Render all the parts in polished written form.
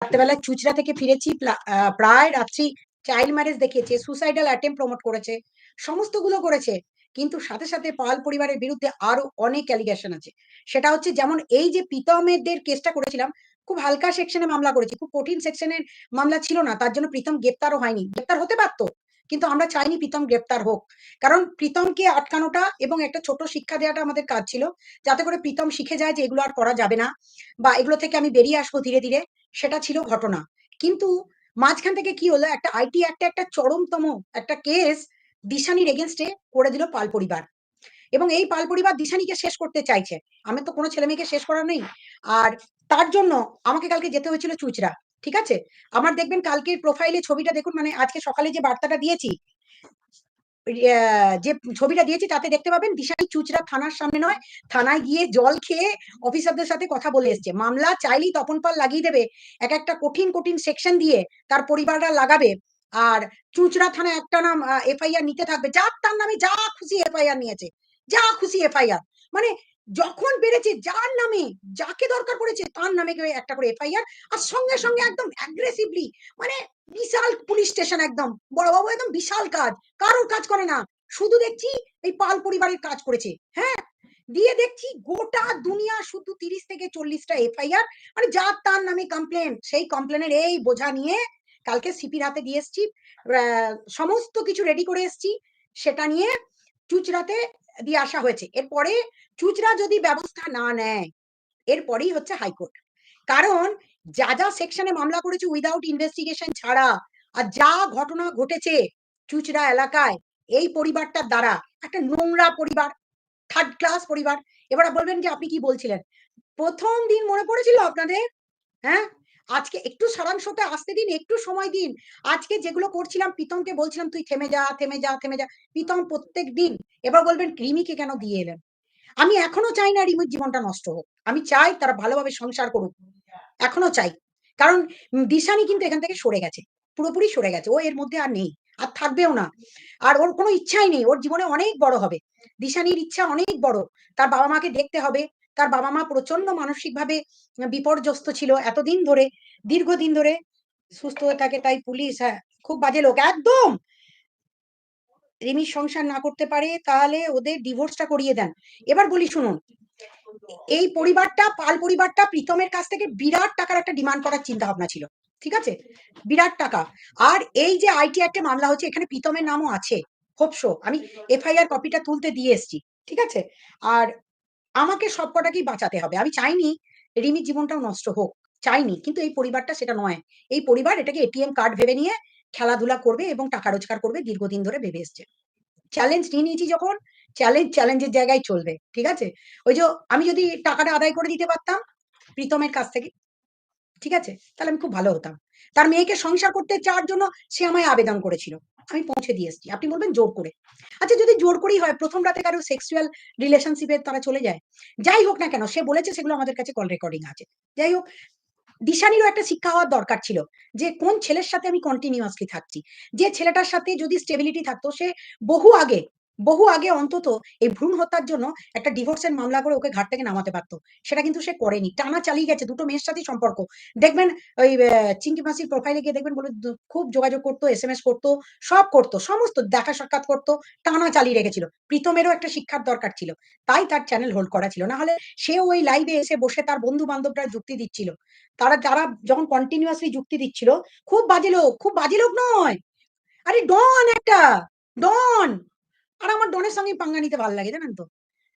রাত্রেবেলায় চুচড়া থেকে ফিরেছি, প্রায় রাত্রি চাইল্ড ম্যারেজ দেখিয়েছে, সুসাইডাল অ্যাটেম্প প্রমোট করেছে, সমস্তগুলো করেছে। কিন্তু সাথে সাথে পাল পরিবারের বিরুদ্ধে আরো অনেক অ্যালিগেশন আছে। সেটা হচ্ছে যেমন এই যে প্রীতমের কেসটা করেছিলাম, খুব হালকা সেকশনে মামলা করেছি, খুব কঠিন সেকশনের মামলা ছিল না, তার জন্য প্রীতম গ্রেপ্তারও হয়নি। গ্রেপ্তার হতে পারতো, কিন্তু আমরা চাইনি প্রীতম গ্রেপ্তার হোক, কারণ প্রীতমকে আটকানোটা এবং একটা ছোট শিক্ষা দেওয়াটা আমাদের কাজ ছিল, যাতে করে প্রীতম শিখে যায় যে এগুলো আর করা যাবে না, বা এগুলো থেকে আমি বেরিয়ে আসবো ধীরে ধীরে। সেটা ছিল ঘটনা। কিন্তু মাঝখান থেকে কি হলো, একটা আইটি একটা চরমতম একটা কেস দিশানির এগেনস্টে করে দিল পাল পরিবার, এবং এই পাল পরিবার দিশানিকে শেষ করতে চাইছে। আমি তো কোনো ছেলে মেয়েকে শেষ করার নেই। আর তার জন্য আমাকে কালকে যেতে হয়েছিল চুচড়া। ঠিক আছে, আমার দেখবেন কালকের প্রোফাইলে ছবিটা দেখুন, মানে আজকে সকালে যে বার্তাটা দিয়েছি, যে ছবিটা দিয়েছি তাতে দেখতে পাবেন দিশানি চুচড়া থানার সামনে নয়, থানায় গিয়ে জল খেয়ে অফিসারদের সাথে কথা বলে এসছে। মামলা চাইলেই তপন পাল লাগিয়ে দেবে, এক একটা কঠিন কঠিন সেকশন দিয়ে তার পরিবাররা লাগাবে, আর চুচড়া থানায় একটা নাম এফআইআর নিতে থাকবে, যার তার নামে যা খুশি এফআইআর নিয়েছে, যা খুশি এফআইআর, মানে যখন বেড়েছে যার নামে, যাকে দরকার পড়েছে তার নামে একটা করে এফআইআর, আর সঙ্গে সঙ্গে একদম অ্যাগ্রেসিভলি, মানে বিশাল পুলিশ স্টেশন, একদম বড়বাবু, একদম বিশাল কাজ, কারোর কাজ করে না, শুধু দেখছি এই পাল পরিবারের কাজ করেছে। হ্যাঁ, দিয়ে দেখছি গোটা দুনিয়া শুধু 30 থেকে 40টা এফআইআর, মানে যার তার নামে কমপ্লেন, সেই কমপ্লেনের এই বোঝা নিয়ে কালকে সিপির হাতে দিয়ে এসছি, সমস্ত কিছু রেডি করে এসছি, সেটা নিয়ে চুচড়াতে দিয়ে আসা হয়েছে। এরপরে চুচড়া যদি ব্যবস্থা না নেয়, এরপরেই হচ্ছে হাইকোর্ট। কারণ যা যা সেকশনে মামলা করেছে উইদাউট ইনভেস্টিগেশন ছাড়া, আর যা ঘটনা ঘটেছে চুচড়া এলাকায় এই পরিবারটার দ্বারা, একটা নোংরা পরিবার, থার্ড ক্লাস পরিবার। এবার বলবেন যে আপনি কি বলছিলেন, প্রথম দিন মনে পড়েছিল আপনাদের? হ্যাঁ, আজকে একটু সারাংশতে আসতে দিন, একটু সময় দিন। আজকে যেগুলো করছিলাম, প্রীতমকে বলছিলাম তুই থেমে যা, থেমে যা, থেমে যা, প্রীতম প্রত্যেক দিন। এবার বলবেন রিমিকে কেন দিয়ে এলেন? আমি এখনো চাই না রিমির জীবনটা নষ্ট হোক, আমি চাই তারা ভালোভাবে সংসার করুক, এখনো চাই। কারণ দিশানি কিন্তু এখান থেকে সরে গেছে, পুরোপুরি সরে গেছে, ও এর মধ্যে আর নেই, আর থাকবেও না। আর ওর কোনো ইচ্ছাই নেই, ওর জীবনে অনেক বড় হবে, দিশানির ইচ্ছা অনেক বড়, তার বাবা মাকে দেখতে হবে। তার বাবা মা প্রচন্ড মানসিকভাবে বিপর্যস্ত ছিল এতদিন ধরে, দীর্ঘদিন ধরে। সুস্থ হয়ে থাকে তাই পুলিশ, হ্যাঁ, খুব বাজে লোক একদম। রিমির সংসার না করতে পারে তাহলে ওদের ডিভোর্সটা করিয়ে দেন। এবার বলি শুনুন, এই পরিবারটা, পাল পরিবারটা প্রীতমের কাছ থেকে বিরাট টাকার একটা ডিমান্ড করার চিন্তা ভাবনা ছিল, ঠিক আছে, বিরাট টাকা। আর এই যে আইটি একটা মামলা হচ্ছে, এখানে প্রীতমের নামও আছে, হোপসো, আমি এফআইআর কপিটা তুলতে দিয়ে এসছি, ঠিক আছে। আর আমাকে সব কটাকেই বাঁচাতে হবে, আমি চাইনি রিমির জীবনটাও নষ্ট হোক, চাইনি, কিন্তু এই পরিবারটা সেটা নয়। এই পরিবার এটাকে এটিএম কার্ড ভেবে নিয়ে খেলাধুলা করবে এবং টাকা রোজগার করবে, দীর্ঘদিন ধরে ভেবে এসছে। চ্যালেঞ্জ নিয়ে নিয়েছি যখন, চ্যালেঞ্জের জায়গায় চলবে, ঠিক আছে। ওই যে আমি যদি টাকাটা আদায় করে দিতে পারতাম প্রীতমের কাছ থেকে, ঠিক আছে, তাহলে আমি খুব ভালো হতাম। তার মেয়েকে সংসার করতে চাওয়ার জন্য সে আমায় আবেদন করেছিল, আমি পৌঁছে দিয়ে এসেছি। আপনি বলবেন জোর করে, আচ্ছা যদি জোর করেই হয়, প্রথম রাতে কারো সেক্সুয়াল রিলেশনশিপে তারা চলে যায়, যাই হোক না কেন, সে বলেছে, সেগুলো আমাদের কাছে কল রেকর্ডিং আছে। যাই হোক, দিশানিরও একটা শিক্ষা হওয়ার দরকার ছিল, যে কোন ছেলের সাথে আমি কন্টিনিউয়াসলি থাকছি, যে ছেলেটার সাথে যদি স্টেবিলিটি থাকতো, সে বহু আগে, বহু আগে অন্তত এই ভ্রূণ হত্যার জন্য একটা ডিভোর্সের মামলা করে ওকে ঘাট থেকে নামাতে পারতো। সেটা কিন্তু সে করেনি, টানা চালিয়ে গেছে, দুটো মেয়ের সাথেই সম্পর্ক। দেখবেন ওই চিঙ্কি মাসির প্রোফাইলে গিয়ে দেখবেন, বলে খুব যোগাযোগ করতো, এসএমএস করতো, সব করতো, সমস্ত দেখা সাক্ষাৎ করতো, টানা চালিয়ে রেখেছিল। প্রীতমেরও একটা শিক্ষার দরকার ছিল, তাই তার চ্যানেল হোল্ড করা ছিল, না হলে সেও ওই লাইভে এসে বসে তার বন্ধু বান্ধবরা যুক্তি দিচ্ছিল, তারা যারা যখন কন্টিনিউয়াসলি যুক্তি দিচ্ছিল, খুব বাজে লোক, খুব বাজে লোক নয়, আরে ডন একটা, ডন। আর আমার ডনের সঙ্গে পাঙ্গা নিতে ভালো লাগে, জানেন তো,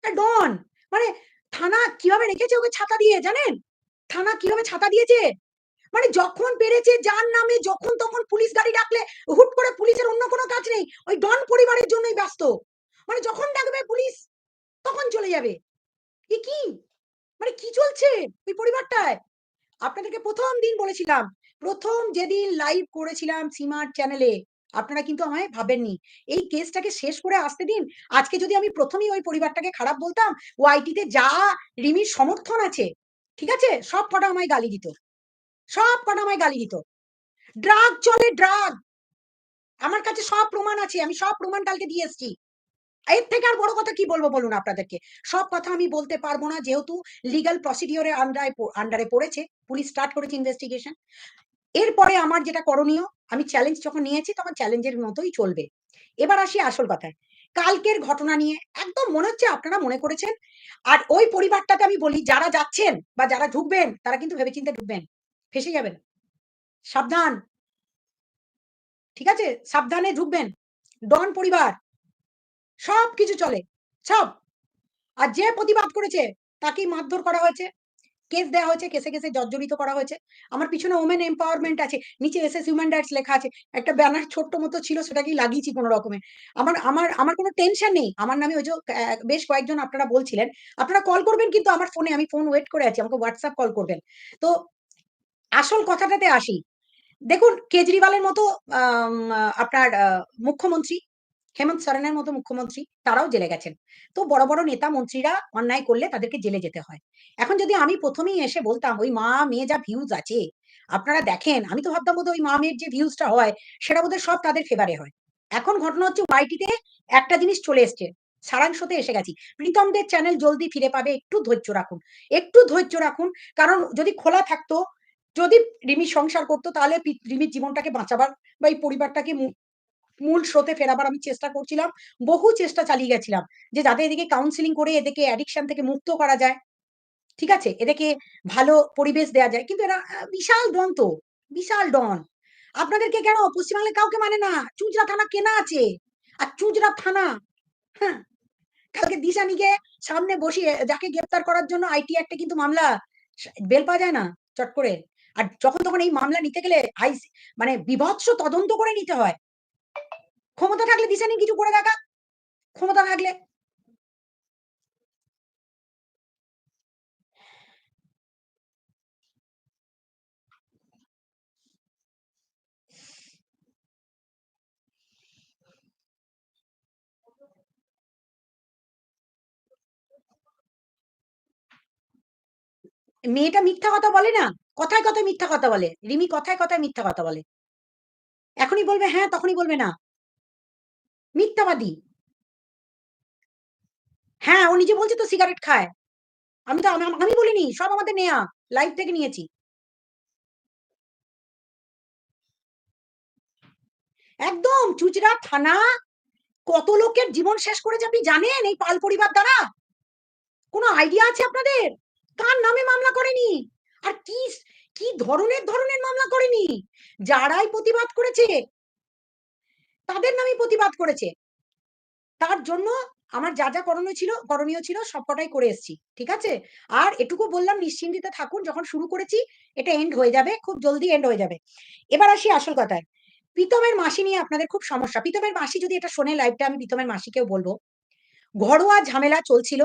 ডন, মানে থানা কিভাবে রেখেছে ওকে ছাতা দিয়ে, জানেন, থানা কিভাবে ছাতা দিয়েছে, মানে যখন পেরেছে যার নামে যখন তখন পুলিশ গাড়ি ডাকলে, হুট করে পুলিশের অন্য কোনো কাজ নেই, ওই ডন পরিবারের জন্যই ব্যস্ত, মানে যখন ডাকবে পুলিশ তখন চলে যাবে। এ কি, মানে কি চলছে ওই পরিবারটায়? আপনাদেরকে প্রথম দিন বলেছিলাম, প্রথম যেদিন লাইভ করেছিলাম সীমার চ্যানেলে, আপনারা কিন্তু আমায় ভাবেননি। এই কেসটাকে শেষ করে আসতে দিন। আজকে যদি আমি প্রথমেই ওই পরিবারটাকে খারাপ বলতাম, ও আইটিতে যা রিমির সমর্থন আছে, ঠিক আছে, সব কটা আমায় গালি দিত, সব কটা আমায় গালি দিত। ড্রাগ চলে, ড্রাগ, আমার কাছে সব প্রমাণ আছে, আমি সব প্রমাণ কালকে দিয়ে এসেছি। এর থেকে আর বড় কথা কি বলবো বলুন আপনাদেরকে? সব কথা আমি বলতে পারব না যেহেতু লিগ্যাল প্রসিডিওর এর আন্ডারে পড়েছে। পুলিশ স্টার্ট করেছে ইনভেস্টিগেশন। এরপরে আমার যেটা করণীয়, আমি চ্যালেঞ্জ যখন নিয়েছি তখন চ্যালেঞ্জের মতোই চলবে। এবার আসি আসল কথায়। কালকের ঘটনা নিয়ে একদম মনে হচ্ছে আপনারা মনে করেছেন। আর ওই পরিবারটাতে আমি বলি যারা যাচ্ছেন বা যারা ঢুকবেন তারা কিন্তু ভেবেচিন্তে ঢুকবেন। ফেঁসে যাবেন। সাবধান। ঠিক আছে? সাবধানে ঢুকবেন। ডন পরিবার। সবকিছু চলে। সব। আর যে প্রতিবাদ করেছে তাকেই মারধর করা হয়েছে। কেস দেয়া হয়েছে, কেসে জর্জরিত করা হয়েছে। আমার পিছনে ওমেন এম্পাওয়ারমেন্ট আছে। নিচে এসএস হিউম্যান রাইটস লেখা আছে। একটা ব্যানার ছোট্ট মতো ছিল সেটাকেই লাগিয়েছি কোন রকমে। আমার আমার আমার কোন টেনশন নেই। আমার নামে ওই যে বেশ কয়েকজন আপনারা বলছিলেন। আপনারা কল করবেন কিন্তু আমার ফোনে আমি ফোন ওয়েট করে আছি। আমাকে WhatsApp কল করবেন। তো আসল কথাটাতে আসি। দেখুন কেজরিওয়ালের মতো আপনার মুখ্যমন্ত্রী, হেমন্ত সোরেনের মতো মুখ্যমন্ত্রী তারাও জেলে গেছেন। তো বড়, বড় নেতা মন্ত্রীরা অন্যায় করলে তাদেরকে জেলে যেতে হয়। এখন যদি আমি ১ম এই এসে বলতাম ওই মা-মেয়ে যা ভিউজ আছে, আপনারা দেখেন, আমি তো ভাবতাম বোধহয় ওই মা-মেয়ের যে ভিউজটা হয় সেটা বোধহয় সব তাদের ফেভারে হয়। এখন ঘটনা হচ্ছে ওয়াইটিতে একটা জিনিস চলে এসছে। সারাংশতে এসে গেছি। প্রীতমদের চ্যানেল জলদি ফিরে পাবে। একটু ধৈর্য রাখুন। একটু ধৈর্য রাখুন। কারণ যদি খোলা থাকতো, যদি রিমি সংসার করত তাহলে রিমির জীবনটাকে বাঁচাবার বা এই পরিবারটাকে মূল স্রোতে ফেরাবার আমি চেষ্টা করছিলাম। বহু চেষ্টা চালিয়ে গেছিলাম। যে যাতে এদেরকে কাউন্সেলিং করে এদেরকে অ্যাডিকশন থেকে মুক্ত করা যায়। ঠিক আছে? এদেরকে ভালো পরিবেশ দেয়া যায়। কিন্তু এরা বিশাল ডন তো, বিশাল ডন। আপনাদেরকে কেন পশ্চিমবাংলায় কাউকে মানে না। চুঁচুড়া থানা কেনা আছে। আর চুঁচুড়া থানা, হ্যাঁ? কালকে দিশানিকে সামনে বসিয়ে যাকে গ্রেপ্তার করার জন্য আইটি অ্যাক্টে কিন্তু মামলা বেল পাওয়া যায় না চট করে। আর যখন তখন এই মামলা নিতে গেলে মানে বীভৎস তদন্ত করে নিতে হয়। ক্ষমতা থাকলে দিশানি কিছু করে দেখাক। ক্ষমতা থাকলে। মেয়েটা মিথ্যা কথা বলে না? কথায়, কথায় মিথ্যা কথা বলে। রিমি কথায়, কথায় মিথ্যা কথা বলে। এখনই বলবে হ্যাঁ, তখনই বলবে না। মিথ্যাবাদী। হ্যাঁ, ও নিজে বলছে তো সিগারেট খায়। আমি তো আমি বলিনি। সব আমাদের নেয়া। লাইভ থেকে নিয়েছি। একদম চুঁচুড়া থানা কত লোকের জীবন শেষ করেছে আপনি জানেন এই পাল পরিবার দ্বারা? কোন আইডিয়া আছে আপনাদের? কার নামে মামলা করেনি? আর কি ধরনের মামলা করেনি? যারাই প্রতিবাদ করেছে তাদের নামেই প্রতিবাদ করেছে। তার জন্য আমার যা করণীয় ছিল সবকটাই করে এসেছি। ঠিক আছে? আর এটুকু বললাম নিশ্চিন্তিতে থাকুন যখন শুরু করেছি এটা এন্ড হয়ে যাবে। খুব জলদি এন্ড হয়ে যাবে। এবার আসি আসল কথায়। প্রীতমের মাসি নিয়ে আপনাদের খুব সমস্যা। প্রীতমের মাসি যদি এটা শোনে লাইভটা আমি প্রীতমের মাসিকেও বলব। ঘরোয়া ঝামেলা চলছিল।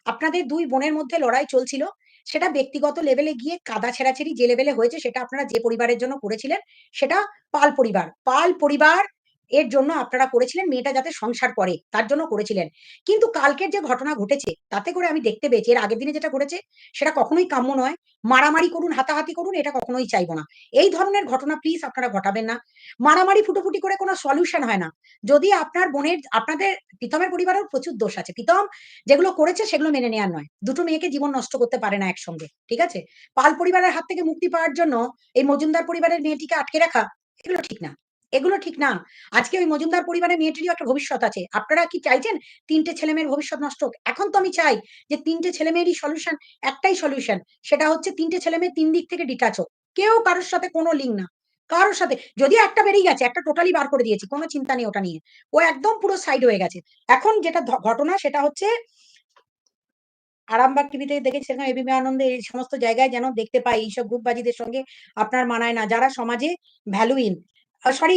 আপনাদের ২ বোনের মধ্যে লড়াই চলছিল। সেটা ব্যক্তিগত লেভেলে গিয়ে কাদা ছেঁড়াছেড়ি যে লেভেলে হয়েছে সেটা আপনারা যে পরিবারের জন্য করেছিলেন সেটা পাল পরিবার। পাল পরিবার এর জন্য আপনারা করেছিলেন মেয়েটা যাতে সংসার করে তার জন্য করেছিলেন। কিন্তু কালকের যে ঘটনা ঘটেছে তাতে করে আমি দেখতে পেয়েছি এর আগের দিনে যেটা ঘটেছে সেটা কখনোই কাম্য নয়। মারামারি করুন, হাতাহাতি করুন এটা কখনোই চাইব না। এই ধরনের ঘটনা প্লিজ আপনারা ঘটাবেন না। মারামারি ফুটোফুটি করে কোনো সলিউশন হয় না। যদি আপনার বোনের আপনাদের প্রীতমের পরিবারেও প্রচুর দোষ আছে। প্রীতম যেগুলো করেছে সেগুলো মেনে নেয়ার নয়। দুটো মেয়েকে জীবন নষ্ট করতে পারে না একসঙ্গে। ঠিক আছে? পাল পরিবারের হাত থেকে মুক্তি পাওয়ার জন্য এই মজুমদার পরিবারের মেয়েটিকে আটকে রাখা, এগুলো ঠিক না। এগুলো ঠিক না। আজকে ওই মজুমদার পরিবারের মেয়েটিরও একটা ভবিষ্যৎ আছে। আপনারা কি চাইছেন ৩ টে ছেলেমেয়ের ভবিষ্যৎ নষ্ট হোক? এখন তো আমি চাই যে ৩ টে ছেলেমেয়েরই সলিউশন একটাই সলিউশন। সেটা হচ্ছে ৩ টে ছেলেমেয়ে ৩ দিক থেকে ডিটাচ হোক। কেউ কারোর সাথে কোনো লিঙ্ক না। কারোর সাথে যদিও একটা বেরিয়ে গেছে, একটা টোটালি বার করে দিয়েছি। কোনো চিন্তা নেই ওটা নিয়ে। ও একদম পুরো সাইড হয়ে গেছে। এখন যেটা ঘটনা সেটা হচ্ছে আরামবাগ টিভিতে দেখেছিলাম এবিপি আনন্দে এই সমস্ত জায়গায় যেন দেখতে পাই এইসব গ্রুপবাজিদের সঙ্গে আপনার মানায় না। যারা সমাজে ভ্যালুহীন। সরি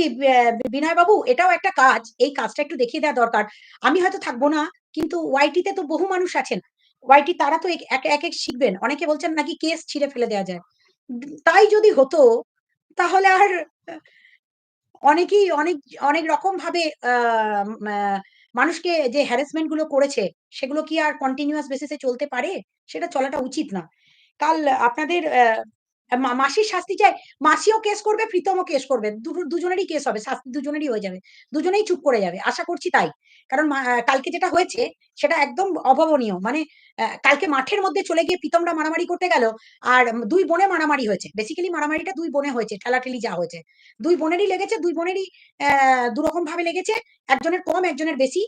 বিনয় বাবু এটাও একটা কাজ। এই কাজটা একটু দেখিয়ে দেওয়া দরকার। আমি হয়তো থাকবো না কিন্তু ওয়াইটিতে তো বহু মানুষ আছেন। ওয়াইটি তারা তো এক শিখবেন। অনেকে বলছেন নাকি কেস ছিঁড়ে ফেলে দেওয়া যায়। তাই যদি হতো তাহলে আর অনেকেই অনেক রকম ভাবে মানুষকে যে হ্যারাসমেন্ট গুলো করেছে সেগুলো কি আর কন্টিনিউয়াস বেসিস এ চলতে পারে? সেটা চলাটা উচিত না। কাল আপনাদের মাসির শাস্তি চাই। মাসিও কেস করবে, প্রীতমও কেস করবে। দুজনেরই কেস হবে। শাস্তি দুজনেরই হয়ে যাবে। দুজনেই চুপ করে যাবে। আশা করছি তাই। কারণ কালকে যেটা হয়েছে সেটা একদম অভাবনীয়। মানে কালকে মাঠের মধ্যে চলে গিয়ে প্রীতমরা মারামারি করতে গেল। আর ২ বোনে মারামারি হয়েছে। বেসিক্যালি মারামারিটা ২ বোনে হয়েছে। ঠেলাঠেলি যা হয়েছে। ২ বোনেরই লেগেছে, ২ বোনেরই দুরকম ভাবে লেগেছে। একজনের কম, একজনের বেশি।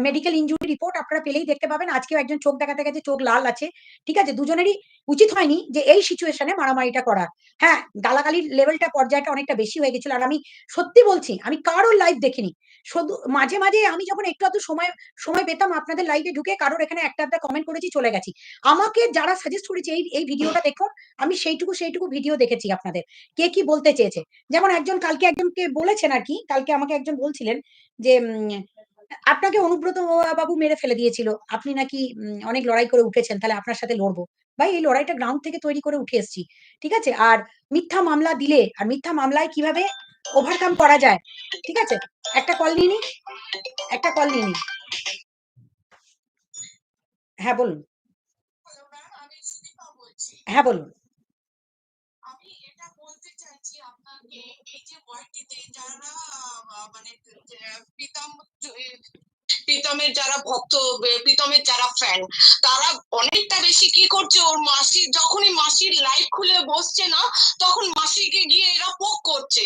মেডিকেল ইনজুরি রিপোর্ট আপনারা পেলেই দেখতে পাবেন। আজকেও একজন চোখ দেখাতে গেছে, চোখ লাল আছে। ঠিক আছে? দুজনেরই উচিত হয়নি যে এই সিচুয়েশনে মারামারিটা করা। হ্যাঁ, গালাগালির লেভেলটা পর্যায়টা অনেকটা বেশি হয়ে গেছিল। আর আমি সত্যি বলছি, আমি কারোর লাইভ দেখিনি। শুধু মাঝে, মাঝে আমি যখন একটু আধটু সময় সময় পেতাম আপনাদের লাইভে ঢুকে কারোর এখানে একটা আধটা কমেন্ট করেছি, চলে গেছি। আমাকে যারা সাজেস্ট করেছে এই ভিডিওটা দেখুন, আমি সেইটুকু ভিডিও দেখেছি আপনাদের। কে কি বলতে চেয়েছে। যেমন একজন কালকে একজনকে বলেছেন আরকি, কালকে আমাকে একজন বলছিলেন যে, আপনাকে অনুব্রত বাবু মেরে ফেলে দিয়েছিল। আপনি নাকি অনেক লড়াই করে উঠেছেন। তাহলে আপনার সাথে লড়বো। ভাই এই লড়াইটা গ্রাউন্ড থেকে তৈরি করে উঠে এসেছি। ঠিক আছে? আর মিথ্যা মামলা দিলে আর মিথ্যা মামলায় কিভাবে ওভারকাম করা যায়। ঠিক আছে? একটা কল নিয়ে নিই, একটা কল নিয়ে নিই। হ্যাঁ, বলুন। হ্যাঁ, বলুন। আমি এটা বলতে চাইছি আপনাকে, এই যে ওয়াইটিতে যারা মানে প্রীতম প্রীতমের যারা ভক্ত, প্রীতমের যারা ফ্যান, তারা অনেকটা বেশি কি করছে, ওর মাসি যখনই মাসির লাইভ খুলে বসছে না, তখন মাসিকে গিয়ে এরা পোক করছে।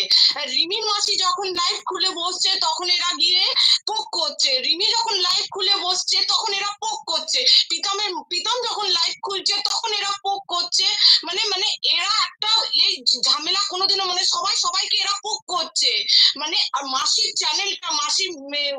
রিমির মাসি যখন লাইভ খুলে বসছে তখন এরা গিয়ে পোক করছে। রিমি যখন লাইভ খুলে বসছে তখন এরা পোক করছে। প্রীতম যখন লাইভ খুলছে তখন এরা পোক করছে। মানে মানে এরা একটা এই ঝামেলা কোনোদিনও, মানে সবাই সবাইকে এরা পোক করছে। মানে আর মাসির চ্যানেলটা, মাসি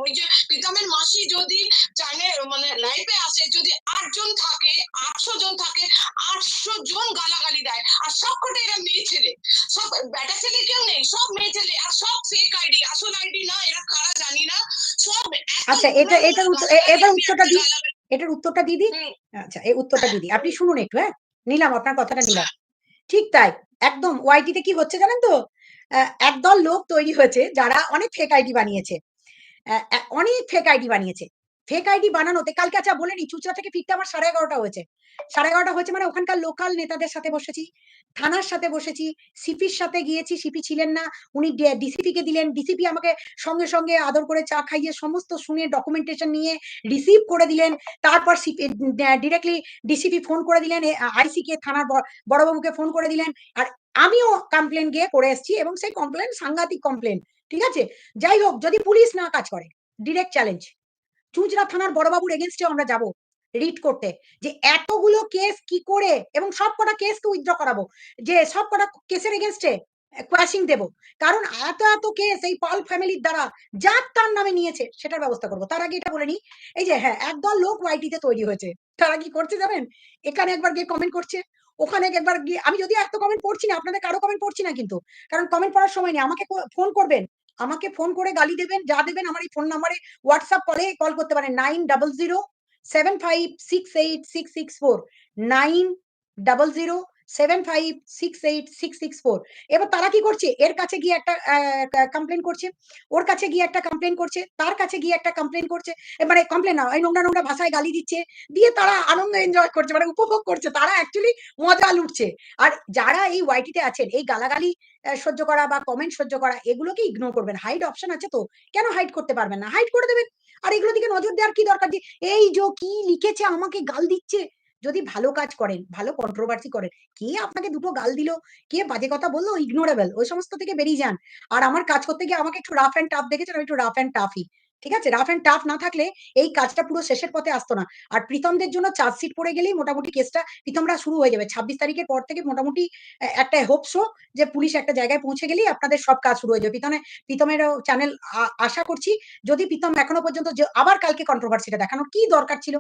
ওই যে প্রীতমের মাসি যদি চ্যানেল মানে লাইভে আসে, যদি ৮ জন থাকে, ৮০০ জন থাকে, ৮০০ জন গালাগালি দেয়। আর সবকটা এরা মেয়ে ছেলে, সব বেটা ছেলে কেউ নেই, সব মেয়ে ছেলে, আর সব ফেক আইডি, আসল আইডি না, এরা কারা জানি না। সব এত আচ্ছা, নোংরা নোংরা গালাগালি, এটার আমি উত্তরটা একটা দিই। গালাগালি। এটার উত্তরটা দিয়ে দিই। আচ্ছা, এই উত্তরটা দিয়ে দিই। আপনি শুনুন একটু, হ্যাঁ? নিলাম আপনার কথাটা নিলাম। ঠিক তাই। একদম ওয়াইটিতে কি হচ্ছে জানেন তো? একদল লোক তৈরি হয়েছে যারা অনেক ফেক আইডি বানিয়েছে। অনেক ফেক আইডি বানিয়েছে। ফেক আইডি বানানোতে কালকে আচ্ছা বলে নিই, চুঁচুড়া থেকে ফিরতে আমার 11:30 হয়েছে। 11:30 হয়েছে মানে ওখানকার লোকাল নেতাদের সাথে বসেছি, থানার সাথে বসেছি, সিপির সাথে গিয়েছি, সিপি ছিলেন না। উনি ডিসিপি কে দিলেন। ডিসিপি আমাকে সঙ্গে, সঙ্গে আদর করে চা খাইয়ে সমস্ত শুনে ডকুমেন্টেশন নিয়ে রিসিভ করে দিলেন। তারপর সিপি ডিরেক্টলি ডিসিপি ফোন করে দিলেন, আইসি কে থানার বড়বাবুকে ফোন করে দিলেন। আর আমিও কমপ্লেন গিয়ে করে এসেছি এবং সেই কমপ্লেন সাংঘাতিক কমপ্লেন। ঠিক আছে? যাই হোক, যদি পুলিশ না কাজ করে, ডিরেক্ট চ্যালেঞ্জ। চুঁচুড়া থানার বড়বাবুর এগেইনস্টে আমরা যাব রিট করতে, যে এতগুলো কেস কি করে, এবং সবকটা কেসকে উইথড্র করাবো, যে সবকটা কেসের এগেইনস্টে কোয়াশিং দেব। কারণ এত কেস এই পাল ফ্যামিলির দ্বারা যার তার নামে নিয়েছে সেটার ব্যবস্থা করব। তার আগে এটা বলে নিই, এই যে হ্যাঁ, একদল লোক ওয়াইটিতে তৈরি হয়েছে। তারা কি করছে জানেন? এখানে একবার গিয়ে কমেন্ট করছে, ওখানে একবার গিয়ে, আমি যদিও এত কমেন্ট পড়ছি না, আপনাদের কারো কমেন্ট পড়ছি না কিন্তু। কারণ কমেন্ট পড়ার সময় নেই। আমাকে ফোন করবেন। আমাকে ফোন করে গালি দেবেন, যা দেবেন আমার এই ফোন নাম্বারে হোয়াটসঅ্যাপ কলে কল করতে পারেন 9007568664 9007568664। এবার তারা কি করছে? এর কাছে গিয়ে একটা কমপ্লেইন করছে, ওর কাছে গিয়ে একটা কমপ্লেইন করছে, তার কাছে গিয়ে একটা কমপ্লেইন করছে। মানে কমপ্লেইন না, এই নোংরা, নোংরা ভাষায় গালি দিচ্ছে। দিয়ে তারা আনন্দ এনজয় করছে, মানে উপভোগ করছে। তারা অ্যাকচুয়ালি মজা লুটছে। আর যারা এই ওয়াইটিতে আছেন, এই গালাগালি সহ্য করা বা কমেন্ট সহ্য করা, এগুলোকে ইগনোর করবেন। হাইড অপশন আছে তো, কেন হাইড করতে পারবেন না? হাইড করে দেবেন। আর এগুলোর দিকে নজর দেওয়ার কি দরকার? যে এই কি লিখেছে আমাকে গাল দিচ্ছে। যদি ভালো কাজ করেন, ভালো কন্ট্রোভার্সি করেন, কে আপনাকে দুটো গাল দিল, কে বাজে কথা বলল, ইগনোরেবল, ওই সমস্ত থেকে বেরিয়ে যান। আর আমার কাজ করতে গিয়ে আমাকে একটু রাফ অ্যান্ড টাফ দেখেছেন, আমি একটু রাফ অ্যান্ড টাফই। ঠিক আছে? রাফ অ্যান্ড টাফ না থাকলে এই কাজটা পুরো শেষের পথে আসতো না। আর প্রীতমদের জন্য চার্জশিট পড়ে গেলেই মোটামুটি কেসটা প্রীতমরা শুরু হয়ে যাবে। 26 তারিখের পর থেকে মোটামুটি একটা হোপ সো যে পুলিশ একটা জায়গায় পৌঁছে গেলেই আপনাদের সব কাজ শুরু হয়ে যাবে। প্রীতমেরও চ্যানেল আশা করছি, যদি প্রীতম এখনো পর্যন্ত আবার কালকে কন্ট্রোভার্সিটা দেখানোর কি দরকার ছিল?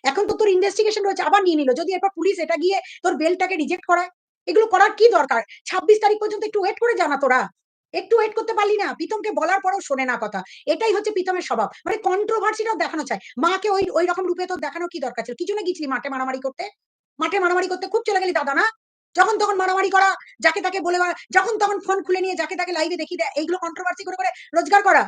এখন তো তোর ইনভেস্টিগেশন রয়েছে, আবার নিয়ে নিল। যদি এরপর পুলিশ এটা গিয়ে তোর বেলটাকে রিজেক্ট করায়, এগুলো করার কি দরকার? 26 তারিখ পর্যন্ত একটু ওয়েট করে যা না তোরা। একটু ওয়েট করতে পারলি না? প্রীতমকে বলার পরেও শোনে না কথা। এটাই হচ্ছে প্রীতমের স্বভাব। মানে কন্ট্রোভার্সিটাও দেখানো চায়। মাকে ওই রকম রূপে তোর দেখানোর কি দরকার ছিল? কি জন্য গেছিলি মাঠে মারামারি করতে? মাঠে মারামারি করতে খুব চলে গেলি দাদা না? যখন তখন মারামারি করা, যাকে তাকে বলে যখন তখন ফোন খুলে নিয়ে যাকে তাকে লাইভে দেখিয়ে দেয়, এইগুলো কন্ট্রোভার্সি করে রোজগার করা,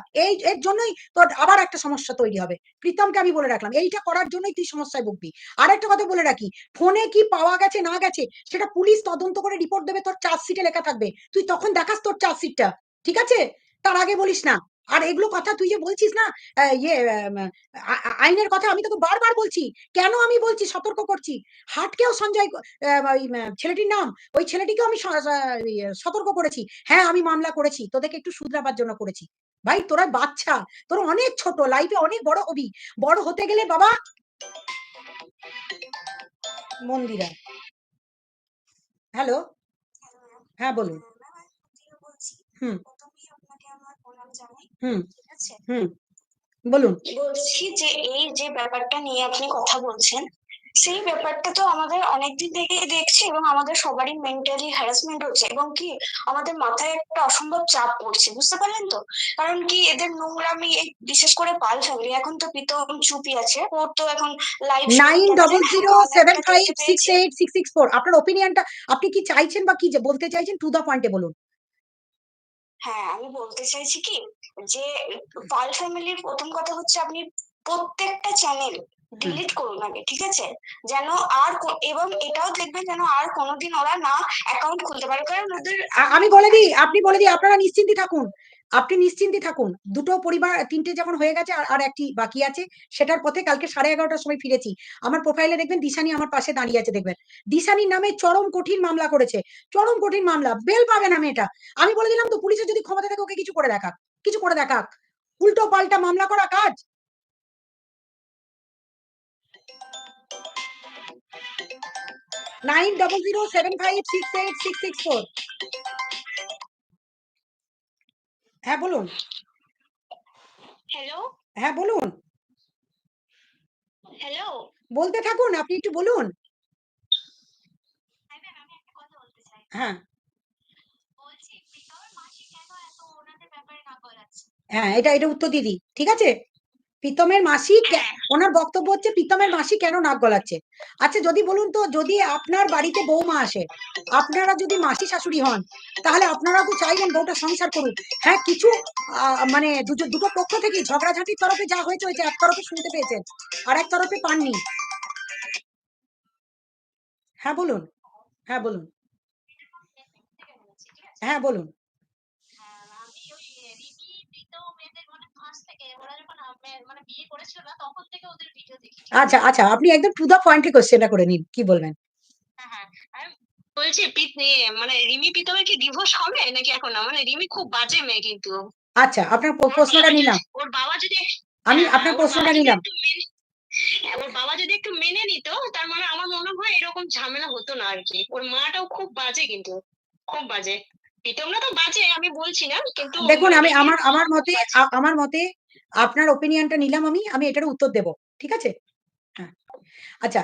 এর জন্যই তোর আবার একটা সমস্যা তৈরি হবে। প্রীতমকে আমি বলে রাখলাম, এইটা করার জন্যই তুই সমস্যায় ভুগবি। আর একটা কথা বলে রাখি, ফোনে কি পাওয়া গেছে না গেছে সেটা পুলিশ তদন্ত করে রিপোর্ট দেবে, তোর চার্জশিটে লেখা থাকবে, তুই তখন দেখাস তোর চার্জশিটটা, ঠিক আছে? তার আগে বলিস না। আর এগুলো কথা তুই যে বলছিস না, ইয়ে আইনের কথা, আমি তোকে বারবার বলছি, কেন আমি বলছি, সতর্ক করছি। হাটকেও সঞ্জয়, ছেলেটির নাম, ওই ছেলেটিকেও আমি সতর্ক করেছি, হ্যাঁ আমি মামলা করেছি, তোদেরকে একটু শুধরাবার জন্য করেছি। ভাই তোরা বাচ্চা, তোরা অনেক ছোট, লাইফে অনেক বড় হবি, বড় হতে গেলে বাবা। মন্দিরা, হ্যালো, হ্যাঁ বলুন। হুম হুম হুম বলুন। বলছি যে এই যে ব্যাপারটা নিয়ে আপনি কথা বলছেন, সেই ব্যাপারটা তো আমাদের অনেকদিন থেকেই দেখছি এবং আমাদের সবারই মেন্টালি হ্যারাসমেন্ট হচ্ছে এবং কি আমাদের মাথায় একটা অসম্ভব চাপ পড়ছে, বুঝতে পারলেন তো? কারণ কি এদের নোংরামি, এই বিশেষ করে পাল ফ্যামিলি, এখন তো প্রীতম চুপি আছে, ওর তো এখন লাইভ 9007568664 আপনার ওপিনিয়নটা, আপনি কি চাইছেন বা কি বলতে চাইছেন, টু দা পয়েন্টে বলুন। হ্যাঁ, আমি বলতে চাইছি কি, যে পাল ফ্যামিলির প্রথম কথা হচ্ছে আপনি প্রত্যেকটা চ্যানেল ডিলিট করুন আগে, ঠিক আছে? যেন আর এবং এটাও দেখবেন যেন আর কোনোদিন ওরা না অ্যাকাউন্ট খুলতে পারে, কারণ ওদের আমি বলে দিই, আপনি বলে দিই, আপনারা নিশ্চিন্তে থাকুন, আপনি নিশ্চিন্তে থাকুন। দুটো পরিবার, তিনটে যখন হয়ে গেছে, আর একটি বাকি আছে, সেটার পথে কালকে 11:30টার সময় ফিরেছি। আমার প্রোফাইলে দেখবেন দিশানি আমার পাশে দাঁড়িয়ে আছে, দেখবেন দিশানির নামে চরম কঠিন মামলা করেছে, চরম কঠিন মামলা, বেল পাবে না মেয়েটা। আমি বলে দিলাম তো, পুলিশের যদি ক্ষমতা থাকে ওকে কিছু করে দেখাক, কিছু করে দেখাক, উল্টো পাল্টা মামলা করা কাজ। নাইন 0075668664। হ্যাঁ বলুন। হ্যালো হ্যাঁ বলুন, হ্যালো বলতে থাকুন, আপনি একটু বলুন। আমি একটা কথা বলতে চাই। হ্যাঁ বলছি প্রীতমের মাসি কেন এত ওনাদের ব্যাপারে না বলাচ্ছে? হ্যাঁ, এটা উত্তর দিয়ে দিই, ঠিক আছে? প্রীতমের মাসি, ওনার বক্তব্য হচ্ছে প্রীতমের মাসি কেন নাক গলাচ্ছে। আচ্ছা যদি বলুন তো, যদি আপনার বাড়িতে বৌমা আসে, আপনারা যদি মাসি শাশুড়ি হন, তাহলে আপনারা তো চাইবেন বউটা সংসার করুক। হ্যাঁ, কিছু মানে দুটো পক্ষ থেকে ঝগড়াঝাটির তরফে যা হয়েছে হয়েছে, এক তরফে শুনতে পেয়েছেন, আর এক তরফে পাননি। হ্যাঁ বলুন, হ্যাঁ বলুন, হ্যাঁ বলুন। আমি ওই রিমি প্রীতম এদের মানে ফার্স্ট থেকে ওরা যখন মানে বিয়ে করেছিল না, তখন থেকে ওদের ভিডিও দেখি। আচ্ছা আচ্ছা, আপনি একদম টু দা পয়েন্টে কোশ্চেনটা করে নিন, কি বলবেন? হ্যাঁ, আমি বলছি মানে রিমি প্রীতমের কি ডিভোর্স হবে নাকি এখন না? মানে রিমি খুব বাজে মেয়ে কিন্তু। আচ্ছা, আপনার ওর প্রশ্নটা বাবা নিলাম, ওর বাবা যদি আমি হ্যাঁ, আপনার ওর বাবা প্রশ্নটা যদি নিলাম। একটু ওর বাবা যদি একটু মেনে নিত, তার মানে আমার মনে হয় এরকম ঝামেলা হতো না আর কি। ওর মাটাও খুব বাজে কিন্তু, খুব বাজে। প্রীতমরা তো বাজে আমি বলছি না, কিন্তু দেখুন, মানে আমি রিমির আমার মা আমার খুব মতে, বাজে। আমার মতে আপনার ওপিনিয়নটা নিলাম, আমি এটার উত্তর দেব, ঠিক আছে? হ্যাঁ, আচ্ছা,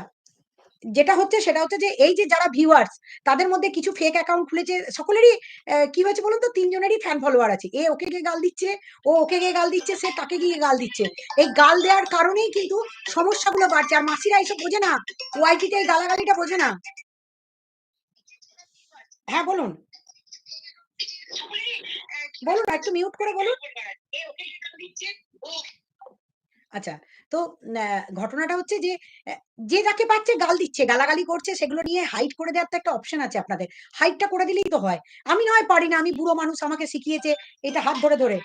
যেটা হচ্ছে সেটা হচ্ছে যে এই যে যারা ভিউয়ার্স, তাদের মধ্যে কিছু ফেক অ্যাকাউন্ট খুলেছে, সকলেরই কি হয়েছে বলুন তো, তিনজনেরই ফ্যান ফলোয়ার আছে, এ ওকে গিয়ে গাল দিচ্ছে, ও ওকে গিয়ে গাল দিচ্ছে, সে তাকে গিয়ে গাল দিচ্ছে। এই গাল দেওয়ার কারণেই কিন্তু সমস্যাগুলো বাড়ছে, আর মাসিরা এইসব বোঝে না, ওয়াইটিতে এই গালাগালিটা বোঝে না। হ্যাঁ বলুন, বলুন, একটু মিউট করে বলুন। আচ্ছা, তো ঘটনাটা হচ্ছে যে যে যাকে পাচ্ছে গাল দিচ্ছে, গালাগালি করছে, সেগুলো নিয়ে হাইড করে দেওয়ার তো একটা অপশন আছে আপনাদের। হাইডটা করে দিলেই তো হয়। আমি নয় পারি না, আমি বুড়ো মানুষ, আমাকে শিখিয়েছে এটা হাত ধরে ধরে।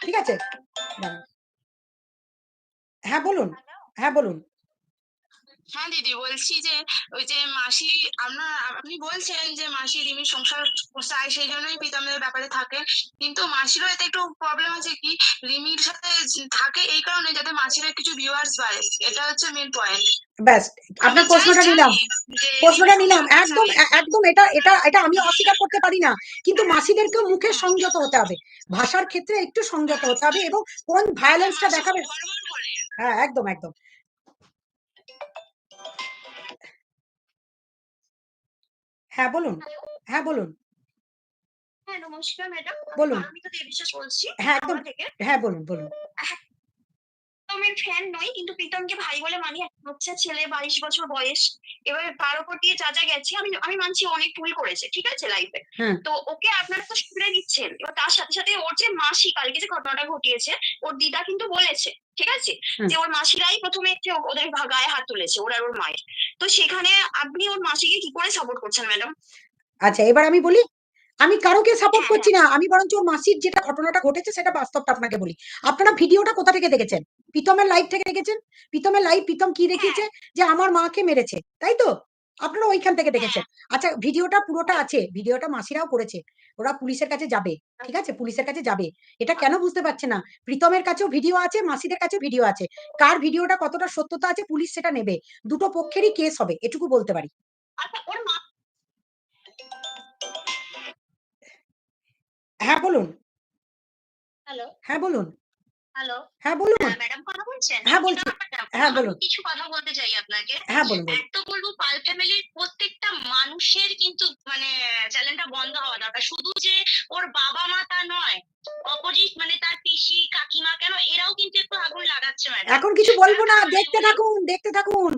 ঠিক আছে? দাঁড়ান। হ্যাঁ বলুন, হ্যাঁ বলুন। হ্যাঁ দিদি, বলছি যে ওই যে মাসি, আপনি বলছেন যে মাসি রিমির সংসার চায়, সেই জন্যই প্রীতমের ব্যাপারে থাকে। কিন্তু মাসিরও এতে একটু প্রবলেম আছে কি, রিমির সাথে থাকে এই কারণে যাতে মাসির কিছু ভিউয়ার্স বাড়ে, এটা হচ্ছে মেন পয়েন্ট। ব্যাস, আমি আপনার প্রশ্নটা নিলাম, জানি যে প্রশ্নটা রিমির নিলাম, সংসারটা একদম চায়। একদম, এটা এটা এটা আমি অস্বীকার করতে পারি না। কিন্তু মাসিদেরকেও মুখে সংযত হতে হবে, ভাষার ক্ষেত্রে একটু সংযত হতে হবে, এবং কোন হ্যাঁ, ভায়োলেন্সটা মাসি দেখাবে। খুব গড়বড় করে। হ্যাঁ, একদম একদম। হ্যাঁ বলুন, হ্যাঁ বলুন, হ্যাঁ, নমস্কার ম্যাডাম, আমি বলুন। পারমিতা দেব বিশ্বাস বলছি হ্যাঁ একদম, হাওড়া থেকে। হ্যাঁ বলুন বলুন। প্রীতমের ফ্যান নই, কিন্তু প্রীতমকে ভাই বলে মানি। একটা বাচ্চা ছেলে, 22 বছর বয়স। এবার তার উপর দিয়ে যা গেছে, আমি আমি মানছি অনেক ভুল করেছে, ঠিক আছে, লাইফে। হ্যাঁ তো ওকে আপনারা তো শুধরে দিচ্ছেন। এবার তার সাথে সাথে ওর যে মাসি কালকে যে ঘটনাটা ঘটিয়েছে, ওর দিদা কিন্তু বলেছে, ঠিক আছে, হুম। যে ওর মাসিরাই প্রথমে এসে ওদের গায়ে হাত তুলেছে, ওর আর ওর মায়ের। তো সেখানে আপনি ওর মাসিকে কি করে সাপোর্ট করছেন, ম্যাডাম? আচ্ছা, এবার আমি বলি, আমি কারোকে সাপোর্ট হ্যাঁ, করছি হ্যাঁ। না, আমি বরঞ্চ ওর মাসির যেটা ঘটনাটা ঘটেছে সেটা বাস্তবটা আপনাকে বলি। আপনারা ভিডিওটা কোথা থেকে দেখেছেন? প্রীতমের লাইভ থেকে দেখেছেন? প্রীতমের লাইভ, প্রীতম কি হ্যাঁ, দেখিয়েছে? যে আমার মাকে মেরেছে, তাই তো? আপনারা ওইখান থেকে হ্যাঁ। দেখেছেন। আচ্ছা, ভিডিওটা পুরোটা আছে, ভিডিওটা মাসিরাও করেছে। ওরা পুলিশের কাছে যাবে, ঠিক আছে, পুলিশের কাছে যাবে। এটা কেন বুঝতে পারছে না? প্রীতমের কাছেও ভিডিও আছে, মাসিদের কাছেও ভিডিও আছে। কার ভিডিওটা কতটা সত্যতা আছে পুলিশ সেটা নেবে। দুটো পক্ষেরই কেস হবে, এটুকু বলতে পারি। আচ্ছা, ওর মা। হ্যাঁ বলুন। হ্যালো। হ্যাঁ বলুন। হ্যালো। হ্যাঁ বলুন। ম্যাডাম কথা বলছেন? হ্যাঁ কি বলছি। ব্যাপারটা? হ্যাঁ আমি বলুন। কিছু কথা বলতে চাই আপনাকে। হ্যাঁ বলুন, বলুন। এক তো বলবো, পাল ফ্যামিলির প্রত্যেকটা মানুষের কিন্তু মানে চ্যানেলটা বন্ধ হওয়া দরকার। শুধু যে ওর বাবা মা তা নয়, অপোজিট মানে তার পিসি কাকিমা, কেন এরাও কিন্তু একটু আগুন লাগাচ্ছে, ম্যাডাম। এখন কিছু বলবো তার না, কারণ আমি দেখতে বলি। থাকুন, দেখতে থাকুন,